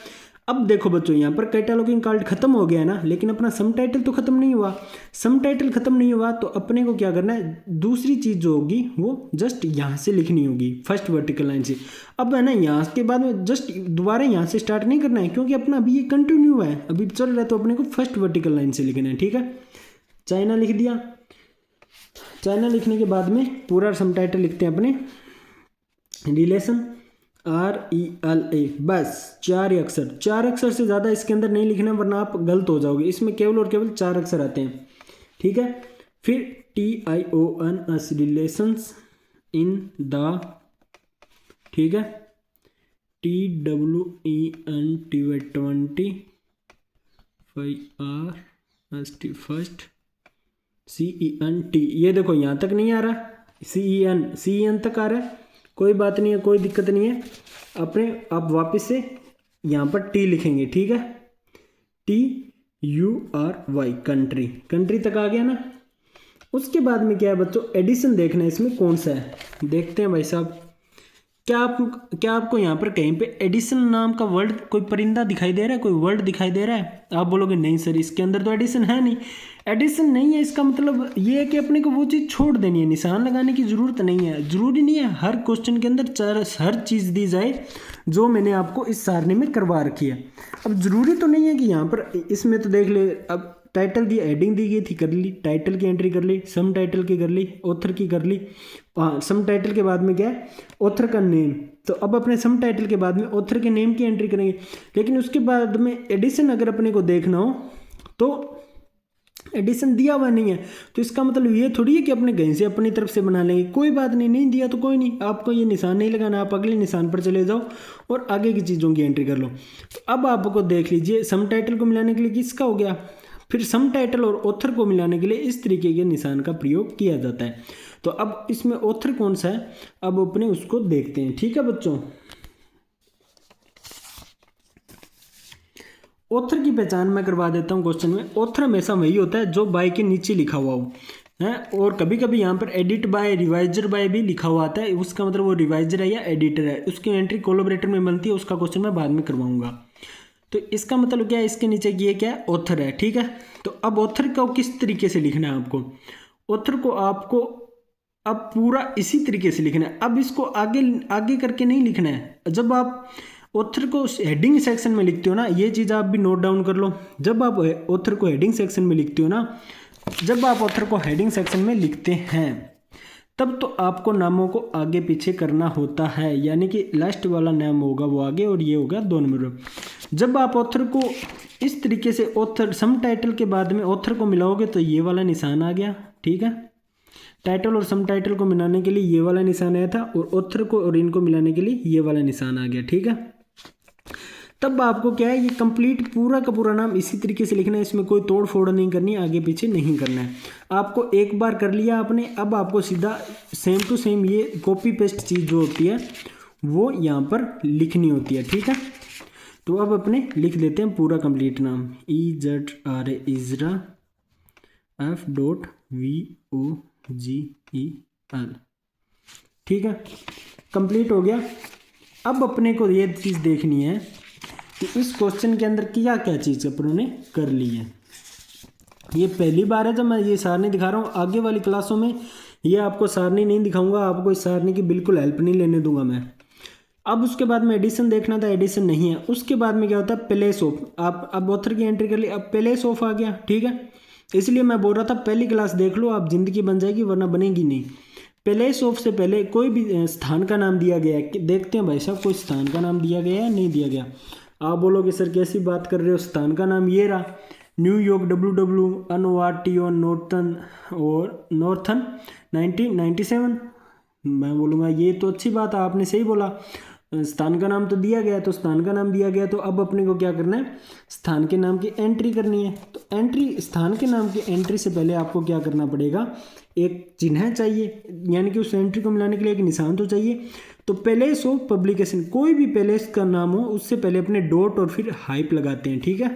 अब देखो बच्चों, यहाँ पर कैटालॉगिंग कार्ड खत्म हो गया है ना, लेकिन अपना सम टाइटल तो खत्म नहीं हुआ। सम टाइटल खत्म नहीं हुआ तो अपने को क्या करना है, दूसरी चीज जो होगी वो जस्ट यहाँ से लिखनी होगी, फर्स्ट वर्टिकल लाइन से। अब है ना, यहाँ के बाद में जस्ट दोबारा यहाँ से स्टार्ट नहीं करना है, क्योंकि अपना अभी ये कंटिन्यू हुआ है, अभी चल रहा है, तो अपने को फर्स्ट वर्टिकल लाइन से लिखना है। ठीक है, चाइना लिख दिया। चाइना लिखने के बाद में पूरा सम टाइटल लिखते हैं अपने, रिलेशन RELA, बस 4 अक्षर। 4 अक्षर से ज़्यादा इसके अंदर नहीं लिखना, वरना आप गलत हो जाओगे। इसमें केवल और केवल 4 अक्षर आते हैं। ठीक है, फिर TIONS रिलेशंस इन द, ठीक है, TWENT 5R फर्स्ट CENT। ये देखो यहाँ तक नहीं आ रहा, CEN तक आ रहा है, कोई बात नहीं है, कोई दिक्कत नहीं है। अपने आप वापस से यहाँ पर T लिखेंगे। ठीक है, TURY कंट्री, कंट्री तक आ गया ना। उसके बाद में क्या है बच्चों, एडिशन देखना है इसमें कौन सा है, देखते हैं भाई साहब। क्या आपको यहाँ पर कहीं पे एडिशन नाम का वर्ड, कोई परिंदा दिखाई दे रहा है, कोई वर्ड दिखाई दे रहा है? आप बोलोगे नहीं सर, इसके अंदर तो एडिशन है नहीं। एडिशन नहीं है, इसका मतलब ये है कि अपने को वो चीज़ छोड़ देनी है, निशान लगाने की ज़रूरत नहीं है। ज़रूरी नहीं है हर क्वेश्चन के अंदर हर चीज़ दी जाए जो मैंने आपको इस सारणी में करवा रखी है। अब ज़रूरी तो नहीं है कि यहाँ पर, इसमें तो देख ले, अब टाइटल दी, हेडिंग दी गई थी, कर ली, टाइटल की एंट्री कर ली, सम टाइटल की कर ली, ऑथर की कर ली। हाँ, सम टाइटल के बाद में क्या है, ऑथर का नेम। तो अब अपने सम टाइटल के बाद में ऑथर के नेम की एंट्री करेंगे। लेकिन उसके बाद में एडिशन अगर अपने को देखना हो तो एडिशन दिया हुआ नहीं है, तो इसका मतलब ये थोड़ी है कि अपने कहीं से अपनी तरफ से बना लेंगे। कोई बात नहीं, नहीं दिया तो कोई नहीं, आपको ये निशान नहीं लगाना, आप अगले निशान पर चले जाओ और आगे की चीज़ों की एंट्री कर लो। तो अब आपको देख लीजिए, सम टाइटल को मिलाने के लिए किसका हो गया, फिर सम टाइटल और ऑथर को मिलाने के लिए इस तरीके के निशान का प्रयोग किया जाता है। तो अब इसमें ऑथर कौन सा है, अब अपने उसको देखते हैं। ठीक है बच्चों, ऑथर की पहचान मैं करवा देता हूँ क्वेश्चन में। ऑथर हमेशा वही होता है जो बाय के नीचे लिखा हुआ हो है, और कभी कभी यहाँ पर एडिट बाय, रिवाइजर बाय भी लिखा हुआ आता है, उसका मतलब वो रिवाइजर है या एडिटर है। उसकी एंट्री कोलैबोरेटर में बनती है, उसका क्वेश्चन मैं बाद में करवाऊंगा। तो इसका मतलब क्या है, इसके नीचे ये क्या है, ऑथर है। ठीक है, तो अब ऑथर को किस तरीके से लिखना है आपको, ऑथर को आपको अब पूरा इसी तरीके से लिखना है। अब इसको आगे आगे करके नहीं लिखना है। जब आप ऑथर को हेडिंग सेक्शन में लिखते हो ना, ये चीज़ आप भी नोट डाउन कर लो। जब आप ऑथर को हेडिंग सेक्शन में लिखते हो ना, जब आप ऑथर को हेडिंग सेक्शन में लिखते हैं तब तो आपको नामों को आगे पीछे करना होता है, यानी कि लास्ट वाला नाम होगा वो आगे और ये होगा 2 नंबर। जब आप ऑथर को इस तरीके से ऑथर सम टाइटल के बाद में ऑथर को मिलाओगे तो ये वाला निशान आ गया। ठीक है, टाइटल और सम टाइटल को मिलाने के लिए ये वाला निशान आया था, और ऑथर को और इनको मिलाने के लिए ये वाला निशान आ गया। ठीक है, तब आपको क्या है, ये कंप्लीट पूरा का पूरा नाम इसी तरीके से लिखना है, इसमें कोई तोड़ फोड़ नहीं करनी, आगे पीछे नहीं करना है। आपको एक बार कर लिया आपने, अब आपको सीधा सेम टू सेम ये कॉपी पेस्ट चीज़ जो होती है वो यहाँ पर लिखनी होती है। ठीक है, तो अब अपने लिख देते हैं पूरा कंप्लीट नाम, EZRA इजरा FVOGEL। ठीक है, कंप्लीट हो गया। अब अपने को ये चीज़ देखनी है कि इस क्वेश्चन के अंदर क्या क्या चीज़ अपनों ने कर ली है। ये पहली बार है जब मैं ये सारणी दिखा रहा हूँ। आगे वाली क्लासों में ये आपको सारणी नहीं दिखाऊंगा, आपको इस सारणी की बिल्कुल हेल्प नहीं लेने दूंगा मैं। अब उसके बाद में एडिशन देखना था, एडिशन नहीं है। उसके बाद में क्या होता है, प्लेस ऑफ। आप अब ऑथर की एंट्री कर ली, अब प्लेस ऑफ आ गया। ठीक है, इसलिए मैं बोल रहा था पहली क्लास देख लो, आप जिंदगी बन जाएगी, वरना बनेगी नहीं। प्लेस ऑफ से पहले कोई भी स्थान का नाम दिया गया है, देखते हैं भाई साहब कोई स्थान का नाम दिया गया है नहीं दिया गया। आप बोलोगे सर कैसी बात कर रहे हो, स्थान का नाम ये रहा, न्यूयॉर्क WWNORTO नॉर्थन 1997। मैं बोलूँगा ये तो अच्छी बात है, आपने सही बोला। स्थान का नाम तो दिया गया, तो स्थान का नाम दिया गया, तो अब अपने को क्या करना है, स्थान के नाम की एंट्री करनी है। तो एंट्री, स्थान के नाम की एंट्री से पहले आपको क्या करना पड़ेगा, एक चिन्ह चाहिए, यानी कि उस एंट्री को मिलाने के लिए एक निशान तो चाहिए। तो प्लेस ऑफ पब्लिकेशन, कोई भी प्लेस का नाम हो उससे पहले अपने डॉट और फिर हाइप लगाते हैं, ठीक है।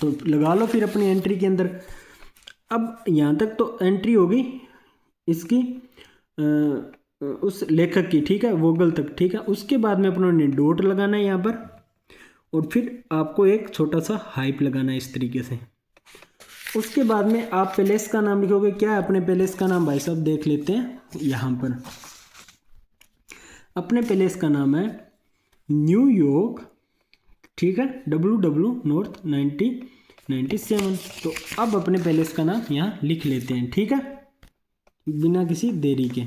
तो लगा लो फिर अपनी एंट्री के अंदर। अब यहाँ तक तो एंट्री होगी इसकी उस लेखक की, ठीक है, वोगल तक, ठीक है। उसके बाद में अपनों ने डॉट लगाना है यहाँ पर, और फिर आपको एक छोटा सा हाइप लगाना है इस तरीके से। उसके बाद में आप पैलेस का नाम लिखोगे। क्या है अपने पैलेस का नाम, भाई साहब देख लेते हैं यहाँ पर। अपने पैलेस का नाम है न्यूयॉर्क, ठीक है, WW नॉर्थ 1997। तो अब अपने पैलेस का नाम यहाँ लिख लेते हैं, ठीक है, बिना किसी देरी के।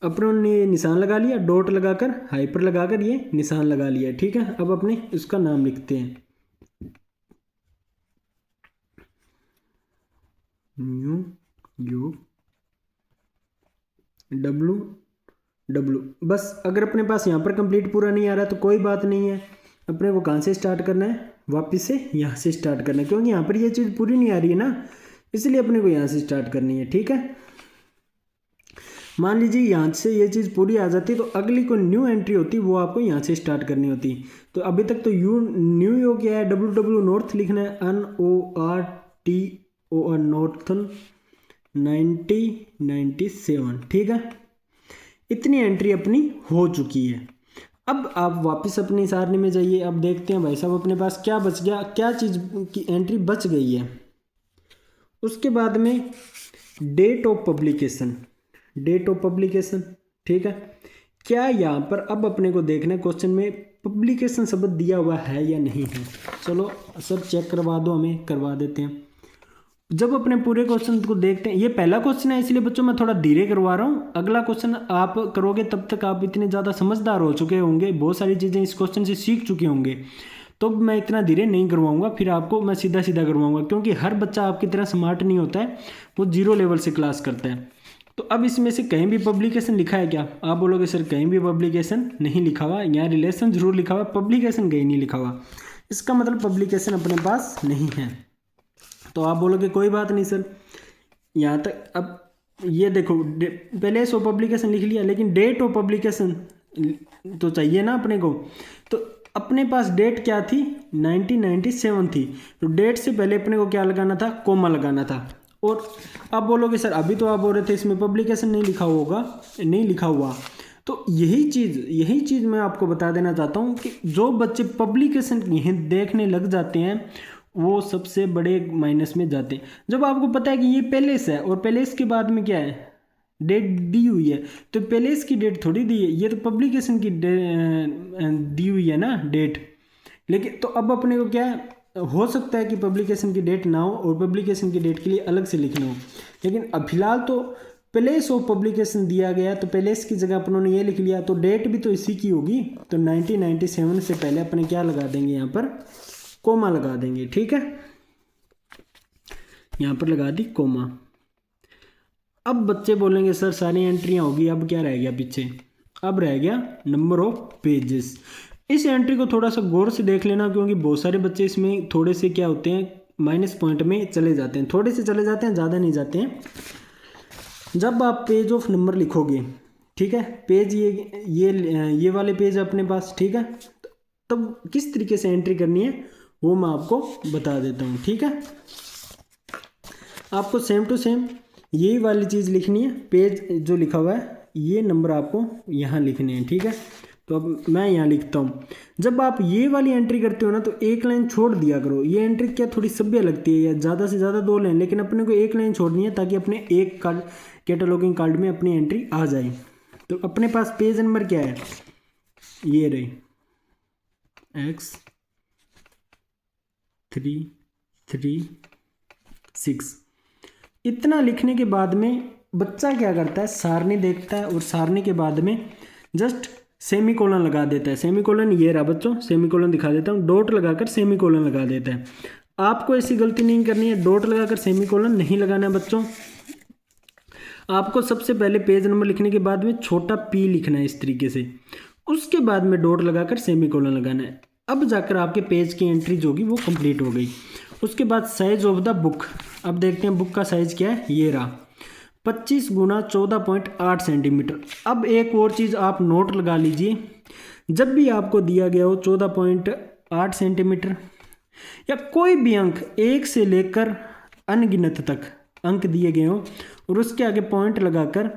अपनों ने निशान लगा लिया, डॉट लगाकर, हाइपर लगाकर ये निशान लगा लिया, ठीक है। अब अपने इसका नाम लिखते हैं, न्यूयॉर्क WW। बस अगर अपने पास यहाँ पर कंप्लीट पूरा नहीं आ रहा तो कोई बात नहीं है, अपने को कहाँ से स्टार्ट करना है, वापस से यहाँ से स्टार्ट करना है, क्योंकि यहाँ पर ये चीज़ पूरी नहीं आ रही है ना, इसलिए अपने को यहाँ से स्टार्ट करनी है, ठीक है। मान लीजिए यहाँ से ये चीज़ पूरी आ जाती तो अगली कोई न्यू एंट्री होती वो आपको यहाँ से स्टार्ट करनी होती। तो अभी तक तो न्यूयॉर्क क्या है, WW नॉर्थ लिखना है, NORTHN नॉर्थन 1997, ठीक है। इतनी एंट्री अपनी हो चुकी है। अब आप वापस अपनी सारणी में जाइए। अब देखते हैं भाई साहब अपने पास क्या बच गया, क्या चीज़ की एंट्री बच गई है। उसके बाद में date of publication, date of publication, ठीक है। क्या यहाँ पर अब अपने को देखना है क्वेश्चन में पब्लिकेशन शब्द दिया हुआ है या नहीं है। चलो सर चेक करवा दो, हमें करवा देते हैं। जब अपने पूरे क्वेश्चन को देखते हैं, ये पहला क्वेश्चन है इसलिए बच्चों मैं थोड़ा धीरे करवा रहा हूँ। अगला क्वेश्चन आप करोगे तब तक आप इतने ज़्यादा समझदार हो चुके होंगे, बहुत सारी चीज़ें इस क्वेश्चन से सीख चुके होंगे, तो मैं इतना धीरे नहीं करवाऊंगा, फिर आपको मैं सीधा सीधा करवाऊंगा, क्योंकि हर बच्चा आपकी तरह स्मार्ट नहीं होता है, वो 0 लेवल से क्लास करता है। तो अब इसमें से कहीं भी पब्लिकेशन लिखा है क्या, आप बोलोगे सर कहीं भी पब्लिकेशन नहीं लिखा हुआ, यहाँ रिलेशन जरूर लिखा हुआ, पब्लिकेशन कहीं नहीं लिखा हुआ, इसका मतलब पब्लिकेशन अपने पास नहीं है। तो आप बोलोगे कोई बात नहीं सर, यहाँ तक। अब ये देखो प्लेस ऑफ पब्लिकेशन लिख लिया, लेकिन डेट ऑफ पब्लिकेशन तो चाहिए ना अपने को। तो अपने पास डेट क्या थी, 1997 थी, तो डेट से पहले अपने को क्या लगाना था, कोमा लगाना था। और आप बोलोगे सर अभी तो आप बोल रहे थे इसमें पब्लिकेशन नहीं लिखा होगा, नहीं लिखा हुआ। तो यही चीज़ मैं आपको बता देना चाहता हूँ कि जो बच्चे पब्लिकेशन यहीं देखने लग जाते हैं वो सबसे बड़े माइनस में जाते हैं। जब आपको पता है कि ये पैलेस है और पैलेस के बाद में क्या है, डेट दी हुई है, तो पैलेस की डेट थोड़ी दी है, ये तो पब्लिकेशन की दी हुई है ना डेट। लेकिन तो अब अपने को क्या है, हो सकता है कि पब्लिकेशन की डेट ना हो और पब्लिकेशन की डेट के लिए अलग से लिखना हो, लेकिन अब फिलहाल तो प्लेस ऑफ पब्लिकेशन दिया गया, तो प्लेस की जगह अपनों ने ये लिख लिया, तो डेट भी तो इसी की होगी। तो 1997 से पहले अपने क्या लगा देंगे, यहाँ पर कोमा लगा देंगे, ठीक है, यहाँ पर लगा दी कोमा। अब बच्चे बोलेंगे सर सारी एंट्रियाँ होगी, अब क्या रह गया पीछे, अब रह गया नंबर ऑफ पेजेस। इस एंट्री को थोड़ा सा गौर से देख लेना, क्योंकि बहुत सारे बच्चे इसमें थोड़े से क्या होते हैं, माइनस पॉइंट में चले जाते हैं, थोड़े से चले जाते हैं, ज़्यादा नहीं जाते हैं। जब आप पेज ऑफ नंबर लिखोगे, ठीक है, पेज ये वाले पेज अपने पास, ठीक है, तब किस तरीके से एंट्री करनी है वो मैं आपको बता देता हूँ, ठीक है। आपको सेम टू सेम यही वाली चीज़ लिखनी है, पेज जो लिखा हुआ है ये नंबर आपको यहाँ लिखने हैं, ठीक है। तो अब मैं यहाँ लिखता हूँ। जब आप ये वाली एंट्री करते हो ना, तो एक लाइन छोड़ दिया करो। ये एंट्री क्या थोड़ी सभ्य लगती है, या ज़्यादा से ज़्यादा 2 लाइन, लेकिन अपने को एक लाइन छोड़नी है ताकि अपने एक कार्ड कैटलॉगिंग कार्ड में अपनी एंट्री आ जाए। तो अपने पास पेज नंबर क्या है, ये रही X336। इतना लिखने के बाद में बच्चा क्या करता है, सारणी देखता है और सारणी के बाद में जस्ट सेमीकोलन लगा देता है। सेमीकोलन ये रहा बच्चों, सेमीकोलन दिखा देता हूँ, डॉट लगाकर सेमीकोलन लगा देता है। आपको ऐसी गलती नहीं करनी है, डॉट लगाकर सेमीकोलन नहीं लगाना है बच्चों। आपको सबसे पहले पेज नंबर लिखने के बाद में छोटा p लिखना है इस तरीके से, उसके बाद में डॉट लगाकर सेमीकोलन लगाना है। अब जाकर आपके पेज की एंट्री जो होगी वो कंप्लीट हो गई। उसके बाद साइज ऑफ द बुक, अब देखते हैं बुक का साइज क्या है, ये रहा 25 गुना 14.8 सेंटीमीटर। अब एक और चीज़ आप नोट लगा लीजिए, जब भी आपको दिया गया हो 14.8 सेंटीमीटर या कोई भी अंक 1 से लेकर अनगिनत तक अंक दिए गए हों और उसके आगे पॉइंट लगाकर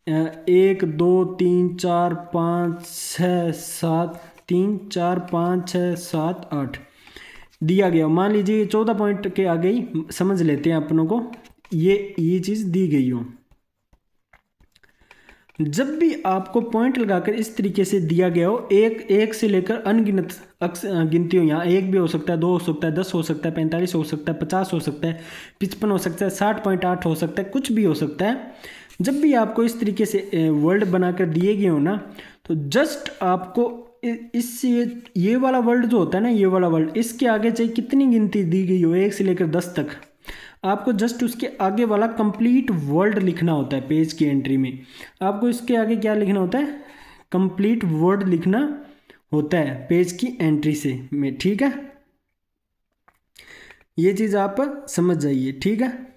1 2 3 4 5 6 7 3 4 5 6 7 8 दिया गया, मान लीजिए 14 पॉइंट के आगे ही समझ लेते हैं अपनों को ये चीज़ दी गई हो। जब भी आपको पॉइंट लगाकर इस तरीके से दिया गया हो, एक से लेकर अनगिनत गिनती हो, यहाँ 1 भी हो सकता है, 2 हो सकता है, 10 हो सकता है, 45 हो सकता है, 50 हो सकता है, 55 हो सकता है, 60.8 हो सकता है, कुछ भी हो सकता है। जब भी आपको इस तरीके से वर्ड बनाकर दिए गए हो ना, तो जस्ट आपको इससे ये वाला वर्ड जो होता है ना, ये वाला वर्ड, इसके आगे चाहे कितनी गिनती दी गई हो 1 से लेकर 10 तक, आपको जस्ट उसके आगे वाला कंप्लीट वर्ड लिखना होता है। पेज की एंट्री में आपको इसके आगे क्या लिखना होता है, कंप्लीट वर्ड लिखना होता है पेज की एंट्री से में, ठीक है। ये चीज़ आप समझ जाइए, ठीक है।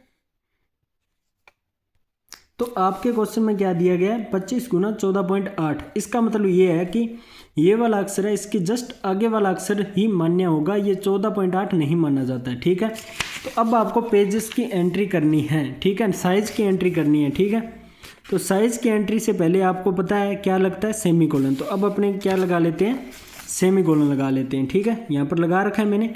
तो आपके क्वेश्चन में क्या दिया गया है, 25 गुना 14.8। इसका मतलब ये है कि ये वाला अक्षर है, इसके जस्ट आगे वाला अक्षर ही मान्य होगा, ये 14.8 नहीं माना जाता है, ठीक है। तो अब आपको पेजेस की एंट्री करनी है, ठीक है, साइज की एंट्री करनी है, ठीक है। तो साइज की एंट्री से पहले आपको पता है क्या लगता है, सेमीकोलन। तो अब अपने क्या लगा लेते हैं, सेमीकोलन लगा लेते हैं, ठीक है। यहाँ पर लगा रखा है मैंने।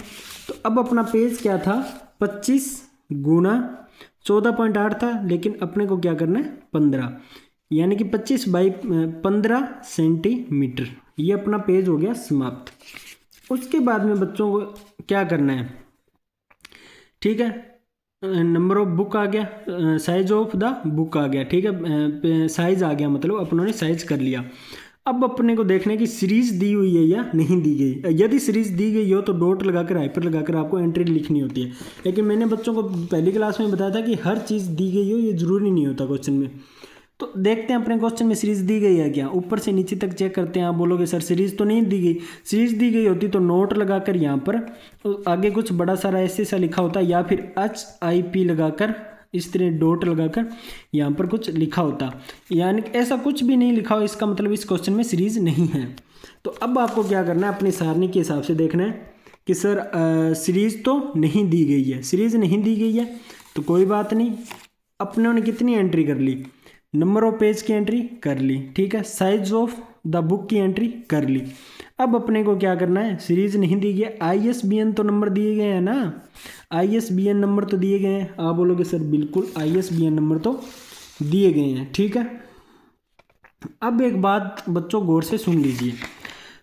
तो अब अपना पेज क्या था, 25 गुना 14.8 था, लेकिन अपने को क्या करना है 15, यानी कि 25 बाई 15 सेंटीमीटर। ये अपना पेज हो गया समाप्त। उसके बाद में बच्चों को क्या करना है, ठीक है, नंबर ऑफ बुक आ गया, साइज ऑफ द बुक आ गया, ठीक है, साइज आ गया, मतलब अपनों ने साइज कर लिया। अब अपने को देखना है कि सीरीज दी हुई है या नहीं दी गई। यदि सीरीज दी गई हो तो डॉट लगाकर हाइपर लगाकर आपको एंट्री लिखनी होती है। लेकिन मैंने बच्चों को पहली क्लास में बताया था कि हर चीज़ दी गई हो ये ज़रूरी नहीं होता क्वेश्चन में। तो देखते हैं अपने क्वेश्चन में सीरीज दी गई है क्या, ऊपर से नीचे तक चेक करते हैं। आप बोलोगे सर सीरीज तो नहीं दी गई, सीरीज दी गई होती तो नोट लगाकर यहाँ पर आगे कुछ बड़ा सारा ऐसे सा लिखा होता, या फिर HIP लगाकर इस तरह डॉट लगाकर यहाँ पर कुछ लिखा होता, यानी ऐसा कुछ भी नहीं लिखा हो, इसका मतलब इस क्वेश्चन में सीरीज नहीं है। तो अब आपको क्या करना है, अपनी सारणी के हिसाब से देखना है कि सर सीरीज तो नहीं दी गई है, सीरीज नहीं दी गई है तो कोई बात नहीं, अपने ने कितनी एंट्री कर ली, नंबर ऑफ पेज की एंट्री कर ली, ठीक है, साइज ऑफ द बुक की एंट्री कर ली। अब अपने को क्या करना है, सीरीज नहीं दी गई, ISBN तो नंबर दिए गए हैं ना, ISBN नंबर तो दिए गए हैं। आप बोलोगे सर बिल्कुल ISBN नंबर तो दिए गए हैं, ठीक है। अब एक बात बच्चों गौर से सुन लीजिए,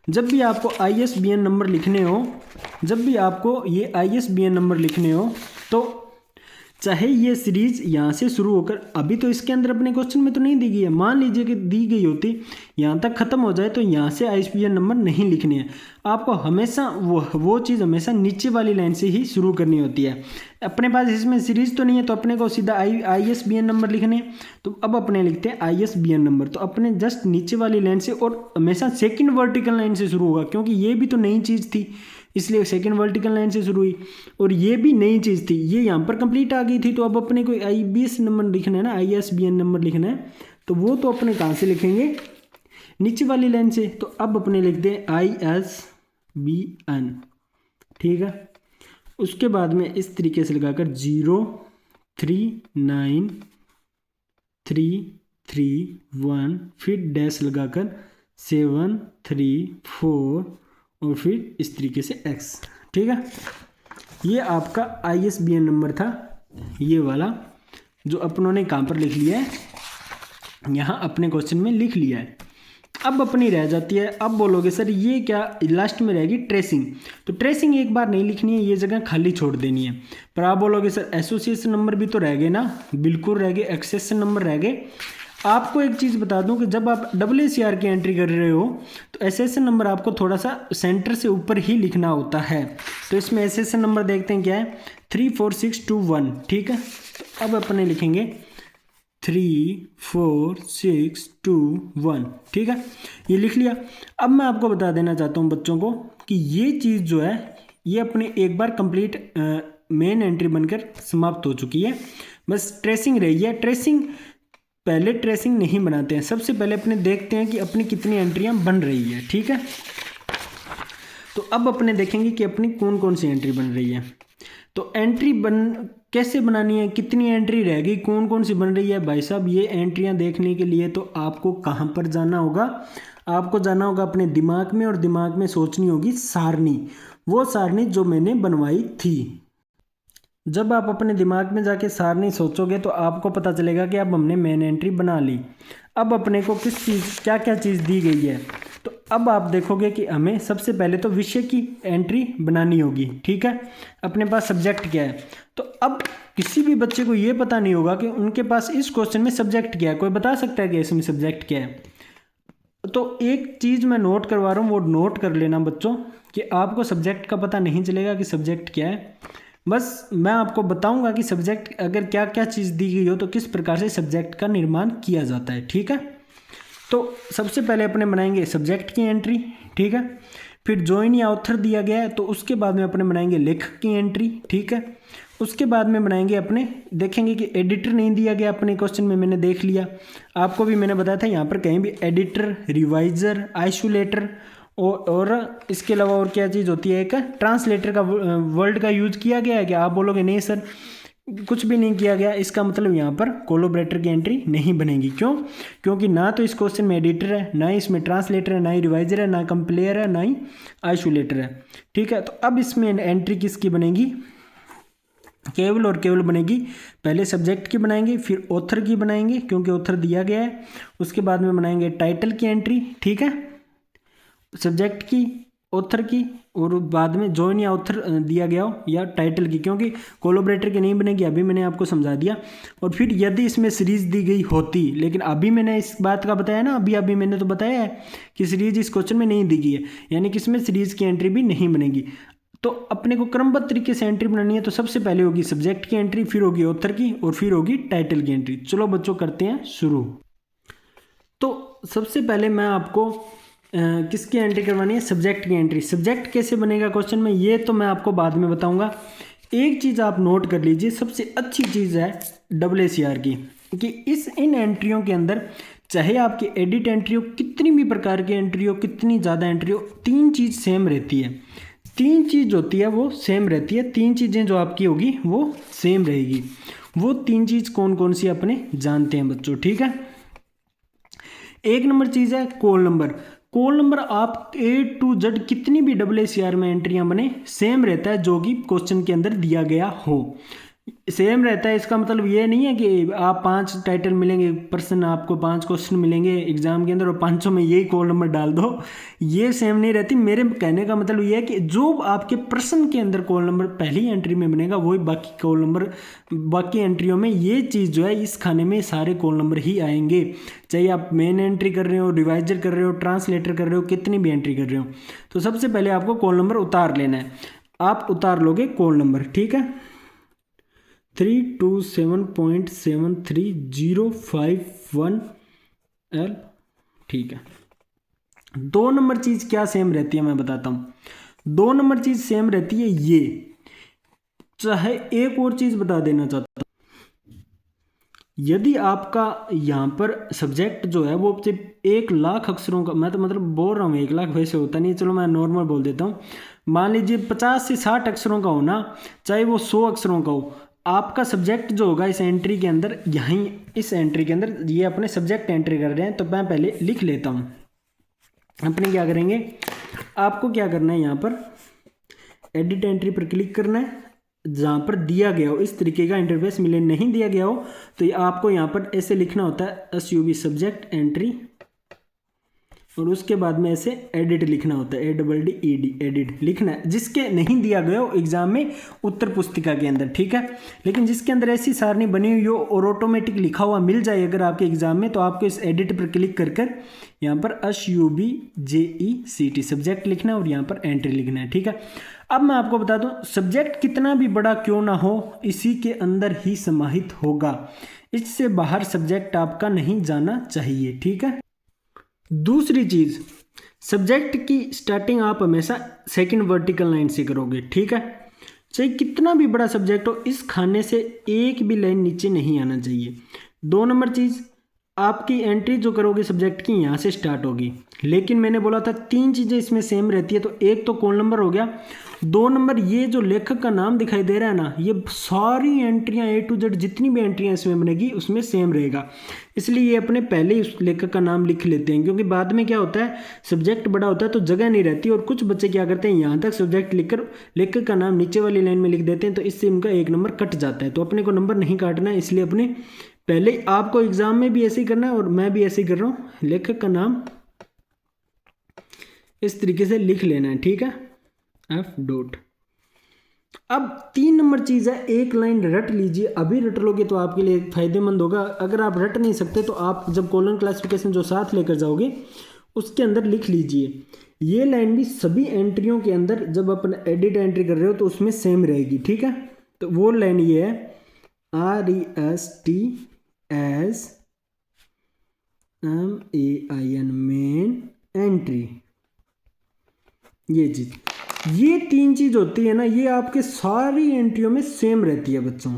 जब भी आपको ISBN नंबर लिखने हो, जब भी आपको ये ISBN नंबर लिखने हो, तो चाहे ये सीरीज यहाँ से शुरू होकर, अभी तो इसके अंदर अपने क्वेश्चन में तो नहीं दी गई है, मान लीजिए कि दी गई होती, यहाँ तक खत्म हो जाए तो यहाँ से ISBN नंबर नहीं लिखने हैं। आपको हमेशा वो चीज़ हमेशा नीचे वाली लाइन से ही शुरू करनी होती है। अपने पास इसमें सीरीज तो नहीं है तो अपने को सीधा ISBN नंबर लिखने, तो अब अपने लिखते हैं ISBN नंबर, तो अपने जस्ट नीचे वाली लाइन से, और हमेशा सेकेंड वर्टिकल लाइन से शुरू होगा, क्योंकि ये भी तो नई चीज़ थी इसलिए सेकंड वर्टिकल लाइन से शुरू हुई, और ये भी नई चीज़ थी, ये यहाँ पर कंप्लीट आ गई थी। तो अब अपने को IBS नंबर लिखना है ना, ISBN नंबर लिखना है, तो वो तो अपने कहाँ से लिखेंगे, नीचे वाली लाइन से। तो अब अपने लिखते हैं ISBN, ठीक है। उसके बाद में इस तरीके से लगाकर 0393331, फिर डैश लगाकर 734 और फिर इस तरीके से X, ठीक है। ये आपका ISBN नंबर था, ये वाला जो अपनों ने कहाँ पर लिख लिया है, यहाँ अपने क्वेश्चन में लिख लिया है। अब अपनी रह जाती है, अब बोलोगे सर ये क्या, लास्ट में रहेगी ट्रेसिंग। तो ट्रेसिंग एक बार नहीं लिखनी है, ये जगह खाली छोड़ देनी है। पर आप बोलोगे सर एसोसिएशन नंबर भी तो रह गए ना, बिल्कुल रह गए, एक्सेशन नंबर रह गए। आपको एक चीज़ बता दूं कि जब आप WCR की एंट्री कर रहे हो तो एसएसएन नंबर आपको थोड़ा सा सेंटर से ऊपर ही लिखना होता है। तो इसमें एसएसएन नंबर देखते हैं क्या है, 34621, ठीक है। तो अब अपने लिखेंगे 3 4 6 2 1, ठीक है, ये लिख लिया। अब मैं आपको बता देना चाहता हूँ बच्चों को कि ये चीज़ जो है ये अपने एक बार कंप्लीट मेन एंट्री बनकर समाप्त हो चुकी है, बस ट्रेसिंग रही है। ट्रेसिंग पहले ट्रेसिंग नहीं बनाते हैं, सबसे पहले अपने देखते हैं कि अपनी कितनी एंट्रियाँ बन रही है, ठीक है। तो अब अपने देखेंगे कि अपनी कौन कौन सी एंट्री बन रही है। तो एंट्री कैसे बनानी है, कितनी एंट्री रहेगी, कौन कौन सी बन रही है। भाई साहब ये एंट्रियां देखने के लिए तो आपको कहाँ पर जाना होगा, आपको जाना होगा अपने दिमाग में, और दिमाग में सोचनी होगी सारणी, वो सारणी जो मैंने बनवाई थी। जब आप अपने दिमाग में जाके सारणी सोचोगे तो आपको पता चलेगा कि अब हमने मेन एंट्री बना ली। अब अपने को किस चीज़ क्या क्या चीज़ दी गई है, तो अब आप देखोगे कि हमें सबसे पहले तो विषय की एंट्री बनानी होगी, ठीक है। अपने पास सब्जेक्ट क्या है, तो अब किसी भी बच्चे को ये पता नहीं होगा कि उनके पास इस क्वेश्चन में सब्जेक्ट क्या है। कोई बता सकता है कि इसमें सब्जेक्ट क्या है? तो एक चीज़ मैं नोट करवा रहा हूँ, वो नोट कर लेना बच्चों कि आपको सब्जेक्ट का पता नहीं चलेगा कि सब्जेक्ट क्या है। बस मैं आपको बताऊंगा कि सब्जेक्ट अगर क्या क्या चीज़ दी गई हो तो किस प्रकार से सब्जेक्ट का निर्माण किया जाता है, ठीक है। तो सबसे पहले अपने बनाएंगे सब्जेक्ट की एंट्री, ठीक है। फिर जॉइन या ऑथर दिया गया है तो उसके बाद में अपने बनाएंगे लेखक की एंट्री, ठीक है। उसके बाद में बनाएंगे अपने, देखेंगे कि एडिटर नहीं दिया गया अपने क्वेश्चन में, मैंने देख लिया, आपको भी मैंने बताया था यहाँ पर कहीं भी एडिटर, रिवाइजर, आइसोलेटर और इसके अलावा और क्या चीज़ होती है, एक ट्रांसलेटर का वर्ड का यूज किया गया है क्या? आप बोलोगे नहीं सर कुछ भी नहीं किया गया, इसका मतलब यहाँ पर कोलैबोरेटर की एंट्री नहीं बनेगी। क्यों? क्योंकि ना तो इस क्वेश्चन में एडिटर है, ना इसमें ट्रांसलेटर है, ना ही रिवाइजर है, ना कंप्लेयर है, ना ही आइसोलेटर है, ठीक है। तो अब इसमें एंट्री किसकी बनेगी? केवल और केवल बनेगी पहले सब्जेक्ट की बनाएंगे, फिर ऑथर की बनाएंगे क्योंकि ऑथर दिया गया है, उसके बाद में बनाएंगे टाइटल की एंट्री, ठीक है, सब्जेक्ट की, ऑथर की, और बाद में जॉइन या ऑथर दिया गया हो या टाइटल की, क्योंकि कोलैबोरेटर की नहीं बनेगी, अभी मैंने आपको समझा दिया। और फिर यदि इसमें सीरीज दी गई होती, लेकिन अभी मैंने इस बात का बताया ना, अभी मैंने तो बताया है कि सीरीज इस क्वेश्चन में नहीं दी गई है, यानी कि इसमें सीरीज की एंट्री भी नहीं बनेगी। तो अपने को क्रमबद्ध तरीके से एंट्री बनानी है, तो सबसे पहले होगी सब्जेक्ट की एंट्री, फिर होगी ऑथर की, और फिर होगी टाइटल की एंट्री। चलो बच्चों करते हैं शुरू। तो सबसे पहले मैं आपको किसकी एंट्री करवानी है? सब्जेक्ट की एंट्री। सब्जेक्ट कैसे बनेगा क्वेश्चन में, ये तो मैं आपको बाद में बताऊंगा। एक चीज़ आप नोट कर लीजिए, सबसे अच्छी चीज़ है AACR की, कि इन एंट्रियों के अंदर चाहे आपकी एडिट एंट्री हो, कितनी भी प्रकार की एंट्री हो, कितनी ज़्यादा एंट्री हो, तीन चीज़ सेम रहती है। तीन चीज़ होती है वो सेम रहती है, तीन चीज़ें जो आपकी होगी वो सेम रहेगी। वो तीन चीज़ कौन कौन सी अपने जानते हैं बच्चों, ठीक है। एक नंबर चीज़ है कॉल नंबर। कॉल नंबर आप A to Z कितनी भी AACR में एंट्रियां बने सेम रहता है, जो कि क्वेश्चन के अंदर दिया गया हो सेम रहता है। इसका मतलब ये नहीं है कि आप 5 टाइटल मिलेंगे पर्सन, आपको 5 क्वेश्चन मिलेंगे एग्जाम के अंदर और 500 में यही कॉल नंबर डाल दो, ये सेम नहीं रहती। मेरे कहने का मतलब ये है कि जो आपके प्रश्न के अंदर कॉल नंबर पहली एंट्री में बनेगा वही बाकी कॉल नंबर, बाकी एंट्रियों में ये चीज़ जो है इस खाने में सारे कॉल नंबर ही आएंगे, चाहे आप मेन एंट्री कर रहे हो, रिवाइजर कर रहे हो, ट्रांसलेटर कर रहे हो, कितनी भी एंट्री कर रहे हो। तो सबसे पहले आपको कॉल नंबर उतार लेना है, आप उतार लोगे कॉल नंबर, ठीक है। 327.73051L, ठीक है। 2 नंबर चीज क्या सेम रहती है मैं बताता हूं। 2 नंबर चीज सेम रहती है ये, चाहे एक और चीज बता देना चाहता हूं, यदि आपका यहाँ पर सब्जेक्ट जो है वो सिर्फ 1 लाख अक्षरों का, मैं तो मतलब बोल रहा हूँ 1 लाख, वैसे होता नहीं, चलो मैं नॉर्मल बोल देता हूँ, मान लीजिए 50 से 60 अक्षरों का हो ना, चाहे वो 100 अक्षरों का हो, आपका सब्जेक्ट जो होगा इस एंट्री के अंदर, यहीं इस एंट्री के अंदर ये अपने सब्जेक्ट एंट्री कर रहे हैं, तो मैं पहले लिख लेता हूँ। अपने क्या करेंगे, आपको क्या करना है, यहाँ पर एडिट एंट्री पर क्लिक करना है, जहाँ पर दिया गया हो इस तरीके का इंटरफेस मिले, नहीं दिया गया हो तो आपको यहाँ पर ऐसे लिखना होता है SUB सब्जेक्ट एंट्री, और उसके बाद में ऐसे एडिट लिखना होता है, ADDED एडिट लिखना है, जिसके नहीं दिया गया हो एग्जाम में उत्तर पुस्तिका के अंदर, ठीक है। लेकिन जिसके अंदर ऐसी सारणी बनी हुई हो और ऑटोमेटिक लिखा हुआ मिल जाए अगर आपके एग्जाम में, तो आपको इस एडिट पर क्लिक कर यहाँ पर SUBJECT सब्जेक्ट लिखना है और यहाँ पर एंट्री लिखना है, ठीक है। अब मैं आपको बता दूं, सब्जेक्ट कितना भी बड़ा क्यों ना हो इसी के अंदर ही समाहित होगा, इससे बाहर सब्जेक्ट आपका नहीं जाना चाहिए, ठीक है। दूसरी चीज, सब्जेक्ट की स्टार्टिंग आप हमेशा सेकंड वर्टिकल लाइन से करोगे, ठीक है। चाहे कितना भी बड़ा सब्जेक्ट हो, इस खाने से एक भी लाइन नीचे नहीं आना चाहिए। 2 नंबर चीज, आपकी एंट्री जो करोगे सब्जेक्ट की यहाँ से स्टार्ट होगी, लेकिन मैंने बोला था 3 चीज़ें इसमें सेम रहती है। तो एक तो कॉल नंबर हो गया, 2 नंबर ये जो लेखक का नाम दिखाई दे रहा है ना, ये सारी एंट्रियाँ A to Z जितनी भी एंट्रियाँ इसमें बनेगी उसमें सेम रहेगा, इसलिए ये अपने पहले ही उस लेखक का नाम लिख लेते हैं, क्योंकि बाद में क्या होता है, सब्जेक्ट बड़ा होता है तो जगह नहीं रहती, और कुछ बच्चे क्या करते हैं यहाँ तक सब्जेक्ट लिखकर लेखक का नाम नीचे वाली लाइन में लिख देते हैं, तो इससे उनका 1 नंबर कट जाता है। तो अपने को नंबर नहीं काटना है, इसलिए अपने पहले आपको एग्जाम में भी ऐसे ही करना है, और मैं भी ऐसे ही कर रहा हूँ, लेखक का नाम इस तरीके से लिख लेना है, ठीक है, एफ डॉट। अब 3 नंबर चीज़ है, एक लाइन रट लीजिए, अभी रट लोगे तो आपके लिए फायदेमंद होगा। अगर आप रट नहीं सकते तो आप जब कॉलम क्लासिफिकेशन जो साथ लेकर जाओगे उसके अंदर लिख लीजिए। ये लाइन भी सभी एंट्रियों के अंदर जब अपन एडिट एंट्री कर रहे हो तो उसमें सेम रहेगी, ठीक है। तो वो लाइन ये है, RESTSMAIN मेन एंट्री, ये चीज, ये 3 चीज होती है ना, ये आपके सारी एंट्रियों में सेम रहती है बच्चों।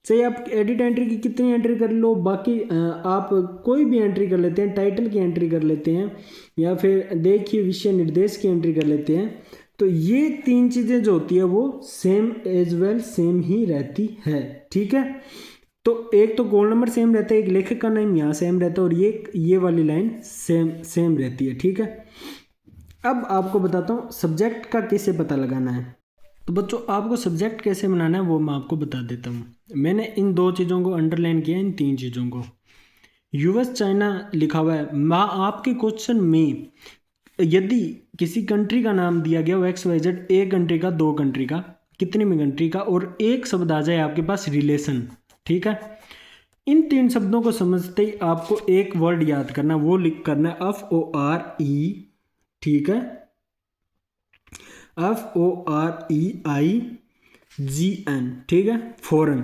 चाहे आप एडिट एंट्री की कितनी एंट्री कर लो, बाकी आप कोई भी एंट्री कर लेते हैं, टाइटल की एंट्री कर लेते हैं, या फिर देखिए विषय निर्देश की एंट्री कर लेते हैं, तो ये 3 चीज़ें जो होती है वो सेम एज वेल सेम ही रहती है, ठीक है। तो एक तो कॉल नंबर सेम रहता है, एक लेखक का नाम यहाँ सेम रहता है, और ये वाली लाइन सेम रहती है, ठीक है। अब आपको बताता हूँ सब्जेक्ट का कैसे पता लगाना है। तो बच्चों आपको सब्जेक्ट कैसे बनाना है वो मैं आपको बता देता हूँ। मैंने इन 2 चीज़ों को अंडरलाइन किया, इन 3 चीज़ों को। यूएस चाइना लिखा हुआ है, आपके क्वेश्चन में यदि किसी कंट्री का नाम दिया गया हो XYZ, एक कंट्री का, 2 कंट्री का, कितनी भी कंट्री का, और एक शब्द आ जाए आपके पास रिलेशन, ठीक है। इन 3 शब्दों को समझते ही आपको एक वर्ड याद करना, वो लिख करना है FORE, ठीक है, FOREIGN, ठीक है, फॉरेन।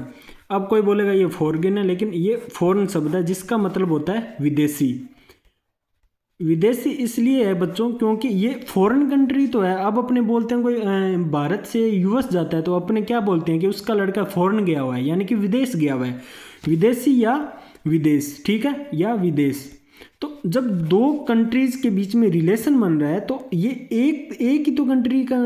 अब कोई बोलेगा ये फॉरगन है, लेकिन ये फॉरेन शब्द है जिसका मतलब होता है विदेशी। विदेशी इसलिए है बच्चों क्योंकि ये फॉरेन कंट्री तो है। अब अपने बोलते हैं कोई भारत से यूएस जाता है तो अपने क्या बोलते हैं कि उसका लड़का फॉरेन गया हुआ है, यानी कि विदेश गया हुआ है, विदेशी या विदेश, ठीक है, या विदेश। तो जब 2 कंट्रीज के बीच में रिलेशन बन रहा है तो ये एक ही तो कंट्री का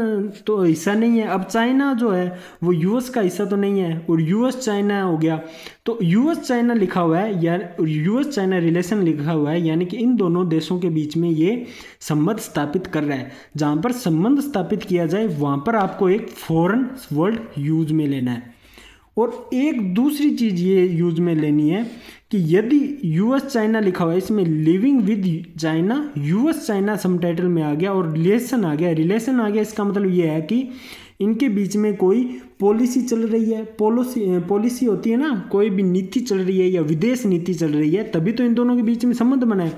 तो हिस्सा नहीं है। अब चाइना जो है वो यूएस का हिस्सा तो नहीं है, और यूएस चाइना हो गया, तो यूएस चाइना लिखा हुआ है या यूएस चाइना रिलेशन लिखा हुआ है, यानी कि इन दोनों देशों के बीच में ये संबंध स्थापित कर रहा है। जहाँ पर संबंध स्थापित किया जाए वहाँ पर आपको एक फॉरेन वर्ड यूज में लेना है। और एक दूसरी चीज़ ये यूज में लेनी है कि यदि यूएस चाइना लिखा हुआ है, इसमें living with China, US China subtitle में आ गया और रिलेशन आ गया, इसका मतलब ये है कि इनके बीच में कोई पॉलिसी चल रही है। पॉलिसी होती है ना, कोई भी नीति चल रही है या विदेश नीति चल रही है, तभी तो इन दोनों के बीच में संबंध बना है।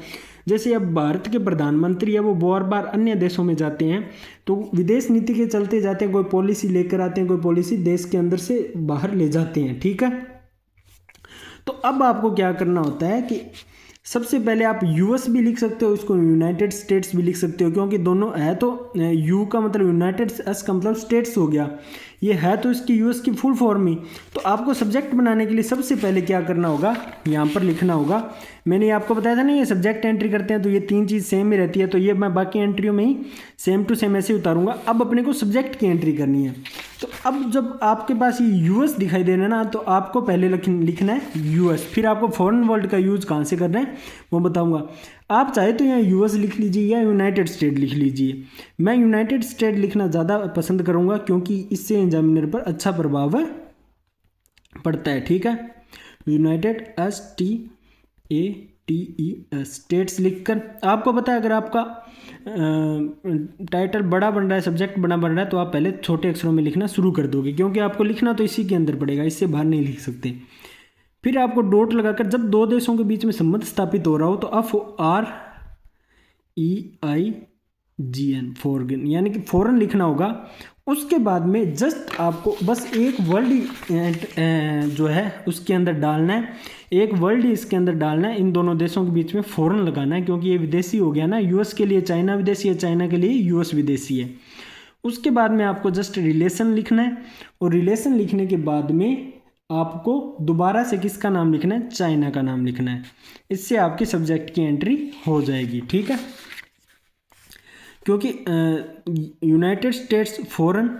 जैसे अब भारत के प्रधानमंत्री है वो बार बार अन्य देशों में जाते हैं तो विदेश नीति के चलते जाते हैं, कोई पॉलिसी लेकर आते हैं, कोई पॉलिसी देश के अंदर से बाहर ले जाते हैं, ठीक है। तो अब आपको क्या करना होता है कि सबसे पहले आप यूएस भी लिख सकते हो, इसको यूनाइटेड स्टेट्स भी लिख सकते हो, क्योंकि दोनों है तो यू का मतलब यूनाइटेड, एस का मतलब स्टेट्स हो गया, ये है तो इसकी यूएस की फुल फॉर्म ही। तो आपको सब्जेक्ट बनाने के लिए सबसे पहले क्या करना होगा, यहाँ पर लिखना होगा। मैंने आपको बताया था ना ये सब्जेक्ट एंट्री करते हैं तो ये 3 चीज़ सेम ही रहती है, तो ये मैं बाकी एंट्रियों में ही सेम टू सेम ऐसे ही उतारूंगा। अब अपने को सब्जेक्ट की एंट्री करनी है, तो अब जब आपके पास ये यूएस दिखाई दे रहा है ना, तो आपको पहले लिखना है यूएस, फिर आपको फॉरेन वर्ड का यूज कहाँ से करना है वो बताऊंगा। आप चाहे तो यहाँ यूएस लिख लीजिए या यूनाइटेड स्टेट लिख लीजिए। मैं यूनाइटेड स्टेट लिखना ज़्यादा पसंद करूँगा क्योंकि इससे एग्जामिनर पर अच्छा प्रभाव पड़ता है, ठीक है। यूनाइटेड STATES स्टेट्स लिखकर, आपको पता है अगर आपका टाइटल बड़ा बन रहा है, सब्जेक्ट बड़ा बन रहा है, तो आप पहले छोटे अक्षरों में लिखना शुरू कर दोगे, क्योंकि आपको लिखना तो इसी के अंदर पड़ेगा, इससे बाहर नहीं लिख सकते। फिर आपको डॉट लगाकर जब 2 देशों के बीच में संबंध स्थापित हो रहा हो तो FOREIGN GN फॉरन, यानी कि फॉरन लिखना होगा। उसके बाद में जस्ट आपको बस एक वर्ड जो है उसके अंदर डालना है, एक वर्ड इसके अंदर डालना है, इन दोनों देशों के बीच में फॉरन लगाना है, क्योंकि ये विदेशी हो गया ना। यूएस के लिए चाइना विदेशी है, चाइना के लिए यूएस विदेशी है। उसके बाद में आपको जस्ट रिलेशन लिखना है, और रिलेशन लिखने के बाद में आपको दोबारा से किसका नाम लिखना है, चाइना का नाम लिखना है। इससे आपकी सब्जेक्ट की एंट्री हो जाएगी, ठीक है। क्योंकि यूनाइटेड स्टेट्स फॉरेन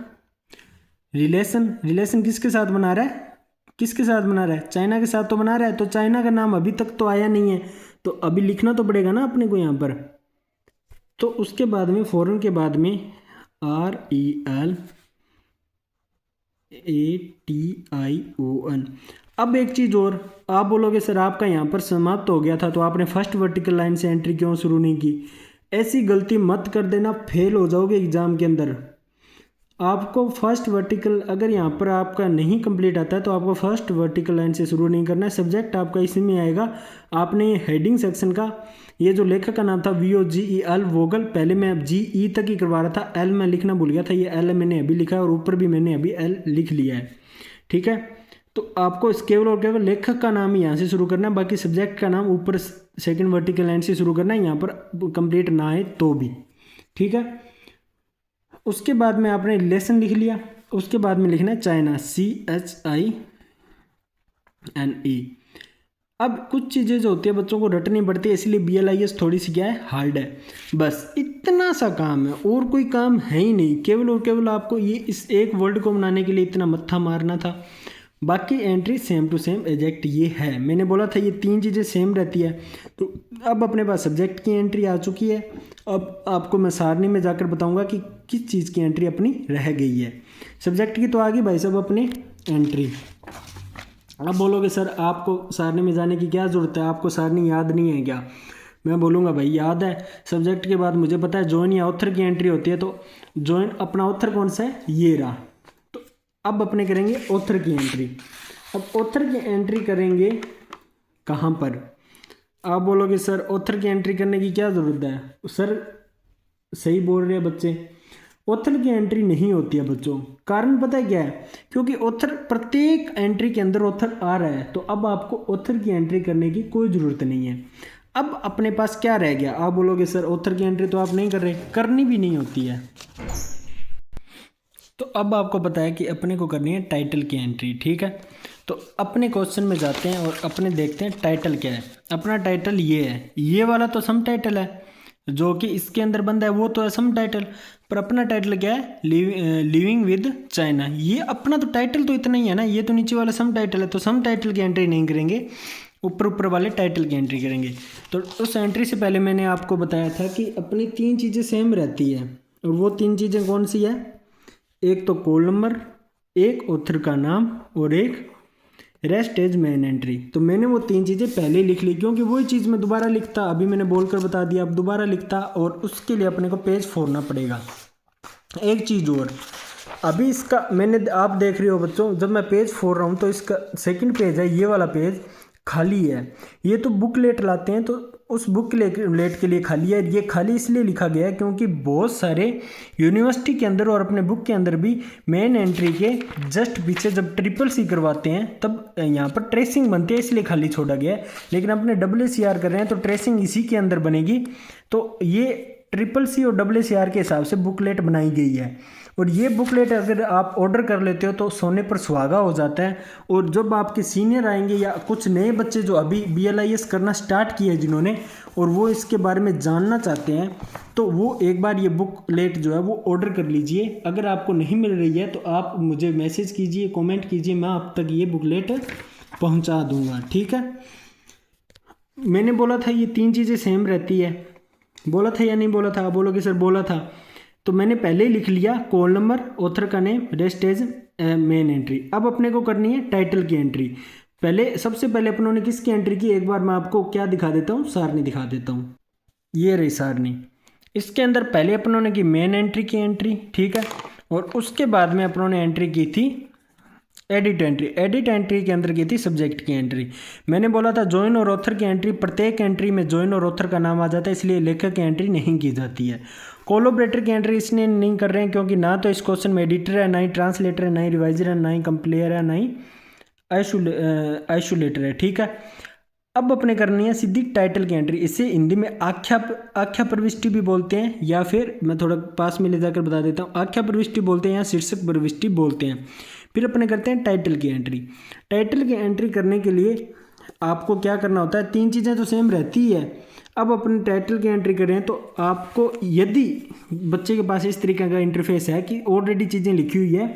रिलेशन किसके साथ बना रहा है, किसके साथ बना रहा है, चाइना के साथ तो बना रहा है। तो चाइना का नाम अभी तक तो आया नहीं है, तो अभी लिखना तो पड़ेगा ना अपने को यहाँ पर। तो उसके बाद में फॉरेन के बाद में RELATION। अब एक चीज़ और, आप बोलोगे सर आपका यहाँ पर समाप्त हो गया था, तो आपने फर्स्ट वर्टिकल लाइन से एंट्री क्यों शुरू नहीं की। ऐसी गलती मत कर देना, फेल हो जाओगे एग्जाम के अंदर। आपको फर्स्ट वर्टिकल अगर यहाँ पर आपका नहीं कंप्लीट आता है तो आपको फर्स्ट वर्टिकल लाइन से शुरू नहीं करना है। सब्जेक्ट आपका इसी में आएगा। आपने ये हेडिंग सेक्शन का, ये जो लेखक का नाम था VOGEL वोगल, पहले मैं GE तक ही करवा रहा था, L मैं लिखना भूल गया था, ये L मैंने अभी लिखा है, और ऊपर भी मैंने अभी L लिख लिया है, ठीक है। तो आपको केवल और केवल लेखक का नाम ही यहाँ से शुरू करना है, बाकी सब्जेक्ट का नाम ऊपर सेकंड वर्टिकल लाइन से शुरू करना है, यहाँ पर कंप्लीट ना आए तो भी, ठीक है। उसके बाद में आपने रिलेशन लिख लिया, उसके बाद में लिखना है चाइना, CHINE। अब कुछ चीज़ें जो होती है बच्चों को रटनी पड़ती है, इसलिए BLIS थोड़ी सी क्या है, हार्ड है। बस इतना सा काम है, और कोई काम है ही नहीं। केवल और केवल आपको ये इस एक वर्ड को बनाने के लिए इतना मत्था मारना था। बाकी entry same to same exact ये है। मैंने बोला था ये तीन चीज़ें सेम रहती है। तो अब अपने पास सब्जेक्ट की एंट्री आ चुकी है। अब आपको मैं सारणी में जाकर बताऊंगा कि किस चीज़ की एंट्री अपनी रह गई है। सब्जेक्ट की तो आ गई भाई साहब अपनी एंट्री। अब बोलोगे सर आपको सारणी में जाने की क्या ज़रूरत है, आपको सारणी याद नहीं है क्या। मैं बोलूँगा भाई याद है। सब्जेक्ट के बाद मुझे पता है जॉइन या ऑथर की एंट्री होती है। तो जॉइन अपना ऑथर कौन सा है, ये रहा। तो अब अपने करेंगे ऑथर की एंट्री। अब ऑथर की एंट्री करेंगे कहाँ पर। आप बोलोगे सर ऑथर की एंट्री करने की क्या ज़रूरत है। सर सही बोल रहे हैं बच्चे, ऑथर की एंट्री नहीं होती है बच्चों। कारण पता है क्या है, क्योंकि ऑथर प्रत्येक एंट्री के अंदर ऑथर आ रहा है। तो अब आपको ऑथर की एंट्री करने की कोई ज़रूरत नहीं है। अब अपने पास क्या रह गया। आप बोलोगे सर ऑथर की एंट्री तो आप नहीं कर रहे, करनी भी नहीं होती है। तो अब आपको पता है कि अपने को करनी है टाइटल की एंट्री, ठीक है। तो अपने क्वेश्चन में जाते हैं और अपने देखते हैं टाइटल क्या है। अपना टाइटल ये है, ये वाला तो सम टाइटल है जो कि इसके अंदर बंदा है, वो तो है सम टाइटल। पर अपना टाइटल क्या है, लिविंग विद चाइना। ये अपना तो टाइटल तो इतना ही है ना, ये तो नीचे वाला सम टाइटल है। तो सम टाइटल की एंट्री नहीं करेंगे, ऊपर वाले टाइटल की एंट्री करेंगे। तो उस एंट्री से पहले मैंने आपको बताया था कि अपनी तीन चीज़ें सेम रहती है। और वो तीन चीज़ें कौन सी है, एक तो कॉल नंबर, एक ऑथर का नाम, और एक रेस्ट एज मेन एंट्री। तो मैंने वो तीन चीज़ें पहले लिख ली, क्योंकि वही चीज़ मैं दोबारा लिखता, अभी मैंने बोलकर बता दिया, अब दोबारा लिखता, और उसके लिए अपने को पेज फोड़ना पड़ेगा। एक चीज़ और, अभी इसका मैंने, आप देख रहे हो बच्चों, जब मैं पेज फोड़ रहा हूँ तो इसका सेकंड पेज है, ये वाला पेज खाली है। ये तो बुकलेट लाते हैं तो उस बुकलेट के लिए खाली है। ये खाली इसलिए लिखा गया है क्योंकि बहुत सारे यूनिवर्सिटी के अंदर और अपने बुक के अंदर भी मेन एंट्री के जस्ट पीछे जब CCC करवाते हैं तब यहाँ पर ट्रेसिंग बनती है, इसलिए खाली छोड़ा गया है। लेकिन अपने WCR कर रहे हैं तो ट्रेसिंग इसी के अंदर बनेगी। तो ये CCC और WCR के हिसाब से बुकलेट बनाई गई है। और ये बुकलेट अगर आप ऑर्डर कर लेते हो तो सोने पर सुहागा हो जाता है। और जब आपके सीनियर आएंगे या कुछ नए बच्चे जो अभी BLIS करना स्टार्ट किया है जिन्होंने, और वो इसके बारे में जानना चाहते हैं, तो वो एक बार ये बुकलेट जो है वो ऑर्डर कर लीजिए। अगर आपको नहीं मिल रही है तो आप मुझे मैसेज कीजिए, कमेंट कीजिए, मैं आप तक ये बुकलेट पहुंचा दूंगा, ठीक है। मैंने बोला था ये तीन चीज़ें सेम रहती है, बोला था या नहीं बोला था। आप बोलोगे सर बोला था, तो मैंने पहले ही लिख लिया कॉल नंबर, ऑथर का name, rest as main entry. अब अपने को करनी है टाइटल की एंट्री। पहले सबसे पहले अपनों ने किसकी एंट्री की, एक बार मैं आपको क्या दिखा देता हूँ, सारणी दिखा देता हूँ। ये रही सारणी। इसके अंदर पहले अपनों ने की मेन एंट्री की एंट्री, ठीक है। और उसके बाद में अपनों ने एंट्री की थी एडिट एंट्री। एडिट एंट्री के अंदर की थी सब्जेक्ट की एंट्री। मैंने बोला था जॉइन और ऑथर की एंट्री, प्रत्येक एंट्री में जॉइन और ऑथर का नाम आ जाता है, इसलिए लेखक की एंट्री नहीं की जाती है। कोलोबरेटर की एंट्री इसने नहीं कर रहे हैं क्योंकि ना तो इस क्वेश्चन में एडिटर है, ना ही ट्रांसलेटर है, ना ही रिवाइजर है, ना ही कंप्लेयर है, ना ही आइसोलेटर है। ठीक है, अब अपने करनी है सीधी टाइटल की एंट्री। इसे हिंदी में आख्या प्रविष्टि भी बोलते हैं, या फिर मैं थोड़ा पास में ले जाकर बता देता हूँ, आख्या प्रविष्टि बोलते हैं या शीर्षक प्रविष्टि बोलते हैं। फिर अपने करते हैं टाइटल की एंट्री। टाइटल की एंट्री करने के लिए आपको क्या करना होता है, तीन चीज़ें तो सेम रहती ही है। अब अपने टाइटल की एंट्री करें तो आपको, यदि बच्चे के पास इस तरीके का इंटरफेस है कि ऑलरेडी चीज़ें लिखी हुई है,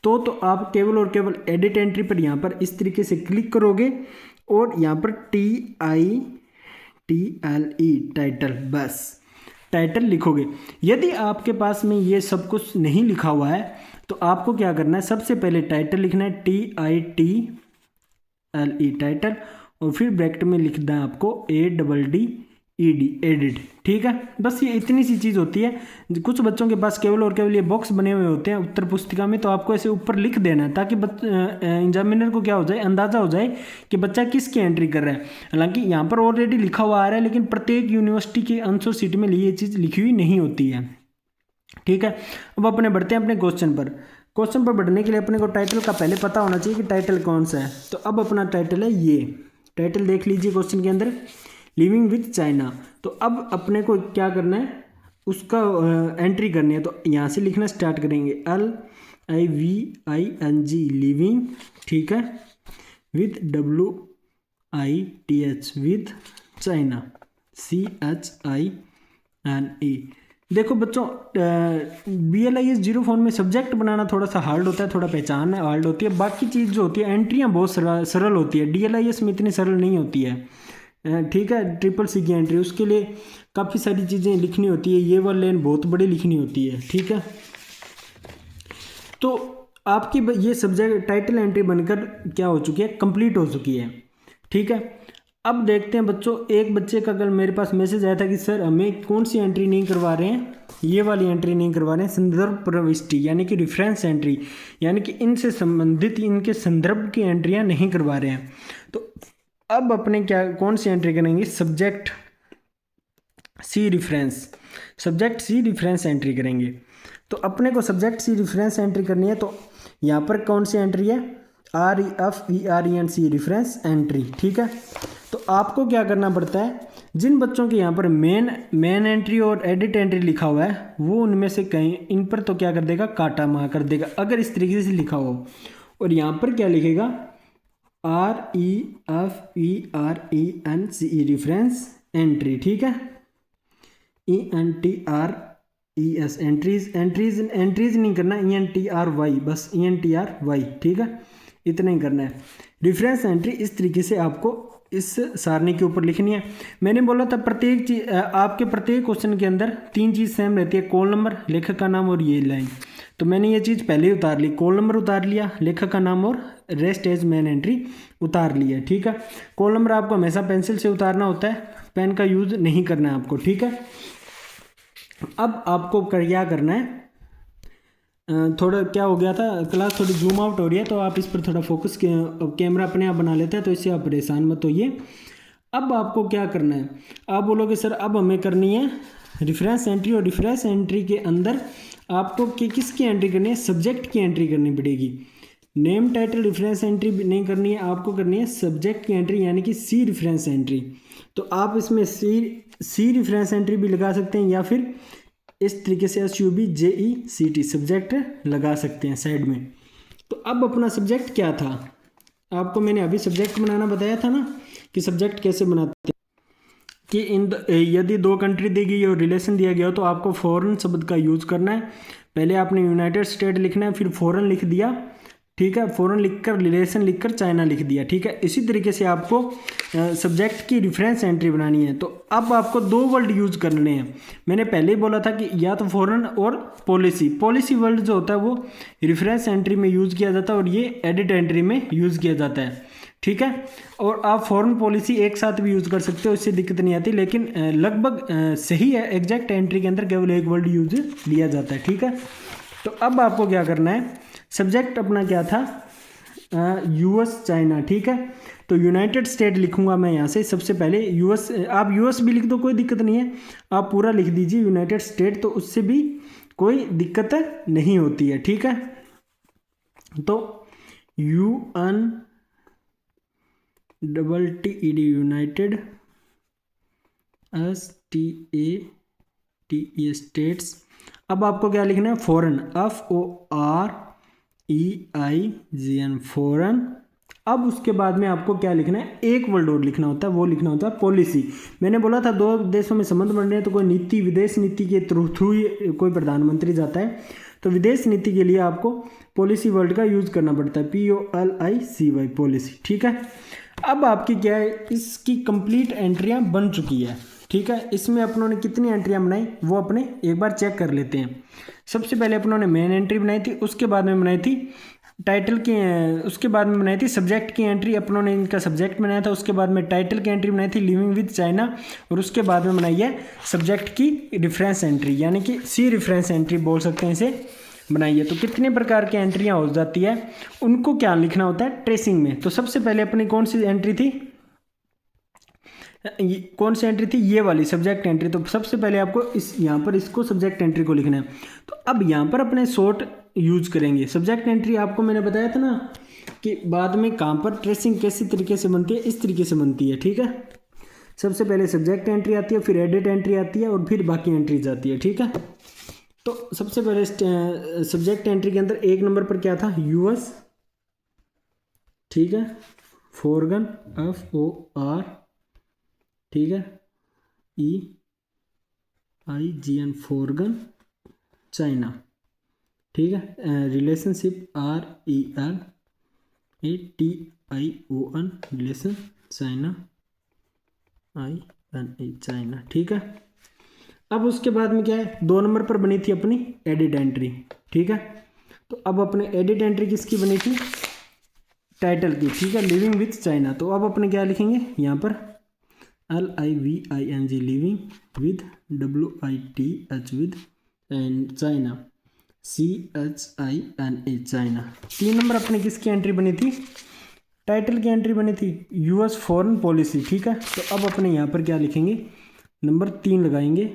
तो आप केवल और केवल एडिट एंट्री पर यहाँ पर इस तरीके से क्लिक करोगे और यहाँ पर TITLE टाइटल, बस टाइटल लिखोगे। यदि आपके पास में ये सब कुछ नहीं लिखा हुआ है तो आपको क्या करना है, सबसे पहले टाइटल लिखना है TITLE टाइटल, और फिर ब्रैकेट में लिखना है आपको ADDED एडिट। ठीक है, बस ये इतनी सी चीज़ होती है। कुछ बच्चों के पास केवल और केवल ये बॉक्स बने हुए होते हैं उत्तर पुस्तिका में, तो आपको ऐसे ऊपर लिख देना है ताकि एग्जामिनर को क्या हो जाए, अंदाज़ा हो जाए कि बच्चा किसकी एंट्री कर रहा है। हालांकि यहाँ पर ऑलरेडी लिखा हुआ आ रहा है, लेकिन प्रत्येक यूनिवर्सिटी के आंसर शीट में ये चीज़ लिखी हुई नहीं होती है। ठीक है, अब अपने बढ़ते हैं अपने क्वेश्चन पर। क्वेश्चन पर बढ़ने के लिए अपने को टाइटल का पहले पता होना चाहिए कि टाइटल कौन सा है। तो अब अपना टाइटल है ये, टाइटल देख लीजिए क्वेश्चन के अंदर, लिविंग विथ चाइना। तो अब अपने को क्या करना है, उसका एंट्री करनी है। तो यहाँ से लिखना स्टार्ट करेंगे, LIVING लिविंग, ठीक है, with WITH with China, CHINE। देखो बच्चों, BLIS 0 फोन में सब्जेक्ट बनाना थोड़ा सा हार्ड होता है, थोड़ा पहचान हार्ड होती है। बाकी चीज़ जो होती है, एंट्रियाँ बहुत सरल होती है। DLIS में इतनी सरल नहीं होती है। ठीक है, CCC की एंट्री, उसके लिए काफ़ी सारी चीज़ें लिखनी होती है, ये वाली लाइन बहुत बड़ी लिखनी होती है। ठीक है, तो आपकी ये सब्जेक्ट टाइटल एंट्री बनकर क्या हो चुकी है, कंप्लीट हो चुकी है। ठीक है, अब देखते हैं बच्चों, एक बच्चे का कल मेरे पास मैसेज आया था कि सर हमें कौन सी एंट्री नहीं करवा रहे हैं, ये वाली एंट्री नहीं करवा रहे हैं, संदर्भ प्रविष्टि यानी कि रेफरेंस एंट्री, यानी कि इनसे संबंधित इनके संदर्भ की एंट्रियां नहीं करवा रहे हैं। तो अब अपने क्या कौन सी एंट्री करेंगे, सब्जेक्ट सी रेफरेंस, सब्जेक्ट सी रेफरेंस एंट्री करेंगे। तो अपने को सब्जेक्ट सी रेफरेंस एंट्री करनी है। तो यहाँ पर कौन सी एंट्री है, REFERENC रेफरेंस एंट्री। ठीक है, तो आपको क्या करना पड़ता है, जिन बच्चों के यहाँ पर मेन एंट्री और एडिट एंट्री लिखा हुआ है, वो उनमें से कहीं इन पर तो क्या कर देगा, काटा मार कर देगा अगर इस तरीके से लिखा हो। और यहाँ पर क्या लिखेगा, REFERENCE रेफरेंस एंट्री। ठीक है, ENTRES एंट्रीज नहीं करना, ENTRY, बस ENTRY। ठीक है, इतना ही करना है। रेफरेंस एंट्री इस तरीके से आपको इस सारणी के ऊपर लिखनी है। मैंने बोला था प्रत्येक चीज आपके प्रत्येक क्वेश्चन के अंदर तीन चीज़ सेम रहती है, कॉल नंबर, लेखक का नाम और ये लाइन। तो मैंने ये चीज़ पहले ही उतार ली, कॉल नंबर उतार लिया, लेखक का नाम और रेस्ट एज मेन एंट्री उतार लिया। ठीक है, कॉल नंबर आपको हमेशा पेंसिल से उतारना होता है, पेन का यूज़ नहीं करना है आपको। ठीक है, अब आपको क्या करना है, थोड़ा क्या हो गया था, क्लास थोड़ी जूम आउट हो रही है, तो आप इस पर थोड़ा फोकस, कैमरा अपने आप बना लेते हैं, तो इससे आप परेशान मत होइए। अब आपको क्या करना है, आप बोलोगे सर अब हमें करनी है रेफरेंस एंट्री, और रेफरेंस एंट्री के अंदर आपको किसकी एंट्री करनी है, सब्जेक्ट की एंट्री करनी पड़ेगी। नेम टाइटल रेफरेंस एंट्री नहीं करनी है, आपको करनी है सब्जेक्ट की एंट्री, यानी कि सी रेफरेंस एंट्री। तो आप इसमें सी रेफरेंस एंट्री भी लगा सकते हैं, या फिर इस तरीके से SUBJECT सब्जेक्ट लगा सकते हैं साइड में। तो अब अपना सब्जेक्ट क्या था, आपको मैंने अभी सब्जेक्ट बनाना बताया था ना, कि सब्जेक्ट कैसे बनाते हैं, कि यदि दो कंट्री दी गई और रिलेशन दिया गया हो तो आपको फॉरेन शब्द का यूज़ करना है। पहले आपने यूनाइटेड स्टेट लिखना है, फिर फॉरेन लिख दिया। ठीक है, फॉरेन लिखकर रिलेशन लिखकर चाइना लिख दिया। ठीक है, इसी तरीके से आपको सब्जेक्ट की रेफरेंस एंट्री बनानी है। तो अब आपको दो वर्ड यूज़ करने हैं। मैंने पहले ही बोला था कि या तो फॉरेन और पॉलिसी वर्ड जो होता है वो रेफरेंस एंट्री में यूज़ किया जाता है, और ये एडिट एंट्री में यूज़ किया जाता है। ठीक है, और आप फॉरेन पॉलिसी एक साथ भी यूज़ कर सकते हो, इससे दिक्कत नहीं आती, लेकिन लगभग सही है, एग्जैक्ट एंट्री के अंदर केवल एक वर्ड यूज लिया जाता है। ठीक है, तो अब आपको क्या करना है, सब्जेक्ट अपना क्या था, यूएस चाइना, ठीक है। तो यूनाइटेड स्टेट लिखूंगा मैं यहाँ से सबसे पहले, यूएस, आप यूएस भी लिख दो कोई दिक्कत नहीं है, आप पूरा लिख दीजिए यूनाइटेड स्टेट, तो उससे भी कोई दिक्कत नहीं होती है, ठीक है। तो UNTTED यूनाइटेड STATE स्टेट्स। अब आपको क्या लिखना है, फॉरेन, FOREIGN फॉरेन। अब उसके बाद में आपको क्या लिखना है, एक वर्ड और लिखना होता है, वो लिखना होता है पॉलिसी। मैंने बोला था दो देशों में संबंध बन रहे हैं तो कोई नीति, विदेश नीति के थ्रू ही कोई प्रधानमंत्री जाता है, तो विदेश नीति के लिए आपको पॉलिसी वर्ड का यूज करना पड़ता है, POLICY पॉलिसी, ठीक है। अब आपकी क्या है, इसकी कंप्लीट एंट्रियां बन चुकी है, ठीक है। इसमें अपनों ने कितनी एंट्रियां बनाई वो अपने एक बार चेक कर लेते हैं। सबसे पहले अपनों ने मेन एंट्री बनाई थी, उसके बाद में बनाई थी टाइटल की, उसके बाद में बनाई थी सब्जेक्ट की एंट्री, अपनों ने इनका सब्जेक्ट बनाया था, उसके बाद में टाइटल की एंट्री बनाई थी लिविंग विद चाइना, और उसके बाद में बनाई है सब्जेक्ट की रेफरेंस एंट्री, यानी कि सी रेफरेंस एंट्री बोल सकते हैं इसे, बनाइए। तो कितने प्रकार की एंट्रियां हो जाती है, उनको क्या लिखना होता है ट्रेसिंग में। तो सबसे पहले अपनी कौन सी एंट्री थी, कौन सी एंट्री थी, ये वाली सब्जेक्ट एंट्री। तो सबसे पहले आपको इस यहाँ पर इसको सब्जेक्ट एंट्री को लिखना है। तो अब यहाँ पर अपने शॉर्ट यूज करेंगे। सब्जेक्ट एंट्री आपको मैंने बताया था ना कि बाद में कहाँ पर ट्रेसिंग कैसी तरीके से बनती है, इस तरीके से बनती है, ठीक है। सबसे पहले सब्जेक्ट एंट्री आती है, फिर एडिट एंट्री आती है, और फिर बाकी एंट्रीज आती है, ठीक है। तो सबसे पहले सब्जेक्ट एंट्री के अंदर एक नंबर पर क्या था, यूएस, ठीक है, फॉरगन, FOR, ठीक है, EIGN फॉरगन, चाइना, ठीक है, relationship RELATION relation, China, INA China, ठीक है। अब उसके बाद में क्या है, 2 नंबर पर बनी थी अपनी एडिट एंट्री, ठीक है। तो अब अपने एडिट एंट्री किसकी बनी थी, टाइटल की, ठीक है, लिविंग विथ चाइना। तो अब अपने क्या लिखेंगे यहाँ पर, LIVING living with, WITH with, and China, CHINA China. 3 number अपने किसकी एंट्री बनी थी, टाइटल की एंट्री बनी थी US फॉरेन पॉलिसी, ठीक है। तो अब अपने यहाँ पर क्या लिखेंगे, नंबर 3 लगाएंगे,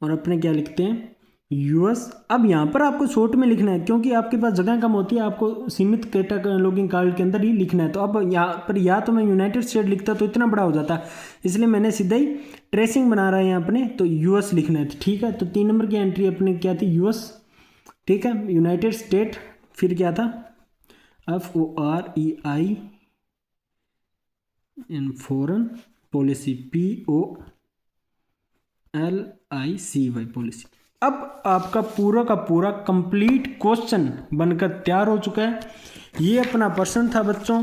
और अपने क्या लिखते हैं, US। अब यहाँ पर आपको शॉर्ट में लिखना है क्योंकि आपके पास जगह कम होती है, आपको सीमित कैटलॉगिंग कार्ड के अंदर ही लिखना है। तो अब यहाँ पर या तो मैं यूनाइटेड स्टेट लिखता तो इतना बड़ा हो जाता, इसलिए मैंने सीधा ही ट्रेसिंग बना रहा है यहाँ अपने, तो US लिखना है, ठीक है। तो 3 नंबर की एंट्री अपने क्या थी, US, ठीक है, यूनाइटेड स्टेट, फिर क्या था, FOREIGN foreign policy, POLICY policy. अब आपका पूरा का पूरा कंप्लीट क्वेश्चन बनकर तैयार हो चुका है। ये अपना प्रश्न था बच्चों,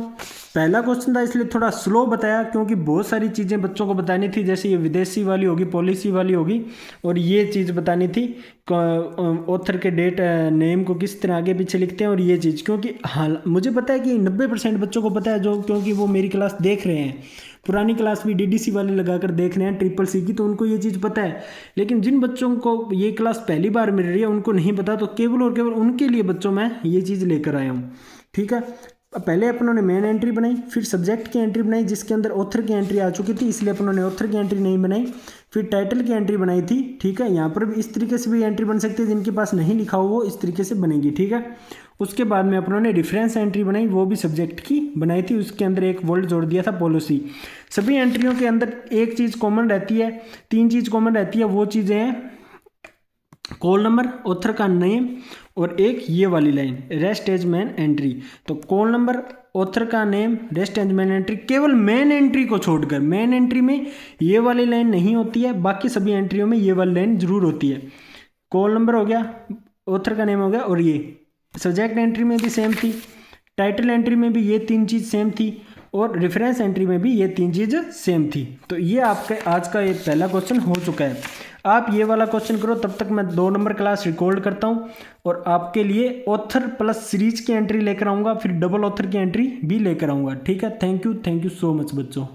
पहला क्वेश्चन था इसलिए थोड़ा स्लो बताया क्योंकि बहुत सारी चीज़ें बच्चों को बतानी थी, जैसे ये विदेशी वाली होगी, पॉलिसी वाली होगी, और ये चीज़ बतानी थी ऑथर के डेट नेम को किस तरह आगे पीछे लिखते हैं, और ये चीज़ क्योंकि हाल मुझे पता है कि 90% बच्चों को पता है, जो क्योंकि वो मेरी क्लास देख रहे हैं, पुरानी क्लास भी DDC वाले लगाकर देख रहे हैं CCC की, तो उनको ये चीज़ पता है। लेकिन जिन बच्चों को ये क्लास पहली बार मिल रही है उनको नहीं पता, तो केवल और केवल उनके लिए बच्चों मैं ये चीज़ लेकर आया हूँ, ठीक है। पहले अपनों ने मेन एंट्री बनाई, फिर सब्जेक्ट की एंट्री बनाई जिसके अंदर ऑथर की एंट्री आ चुकी थी, इसलिए अपनों ने ऑथर की एंट्री नहीं बनाई, फिर टाइटल की एंट्री बनाई थी, ठीक है। यहाँ पर भी इस तरीके से भी एंट्री बन सकती है, जिनके पास नहीं लिखा हो वो इस तरीके से बनेगी, ठीक है। उसके बाद में अपनों ने रेफरेंस एंट्री बनाई, वो भी सब्जेक्ट की बनाई थी, उसके अंदर एक वर्ड जोड़ दिया था पॉलिसी। सभी एंट्रियों के अंदर एक चीज़ कॉमन रहती है, 3 चीज़ कॉमन रहती है, वो चीज़ें हैं कॉल नंबर, ऑथर का नेम, और एक ये वाली line rest as main entry. तो कॉल नंबर, ऑथर का name, rest as main entry, केवल मेन एंट्री को छोड़कर, मेन एंट्री में ये वाली लाइन नहीं होती है, बाकी सभी एंट्रियों में ये वाली लाइन जरूर होती है। कॉल नंबर हो गया, ऑथर का नेम हो गया, और ये सब्जेक्ट एंट्री में भी सेम थी, टाइटल एंट्री में भी ये 3 चीज़ सेम थी, और रेफरेंस एंट्री में भी ये 3 चीज़ सेम थी। तो ये आपका आज का ये पहला क्वेश्चन हो चुका है। आप ये वाला क्वेश्चन करो, तब तक मैं 2 नंबर क्लास रिकॉर्ड करता हूँ और आपके लिए ऑथर प्लस सीरीज की एंट्री लेकर आऊँगा, फिर डबल ऑथर की एंट्री भी लेकर आऊँगा, ठीक है। थैंक यू सो मच बच्चों।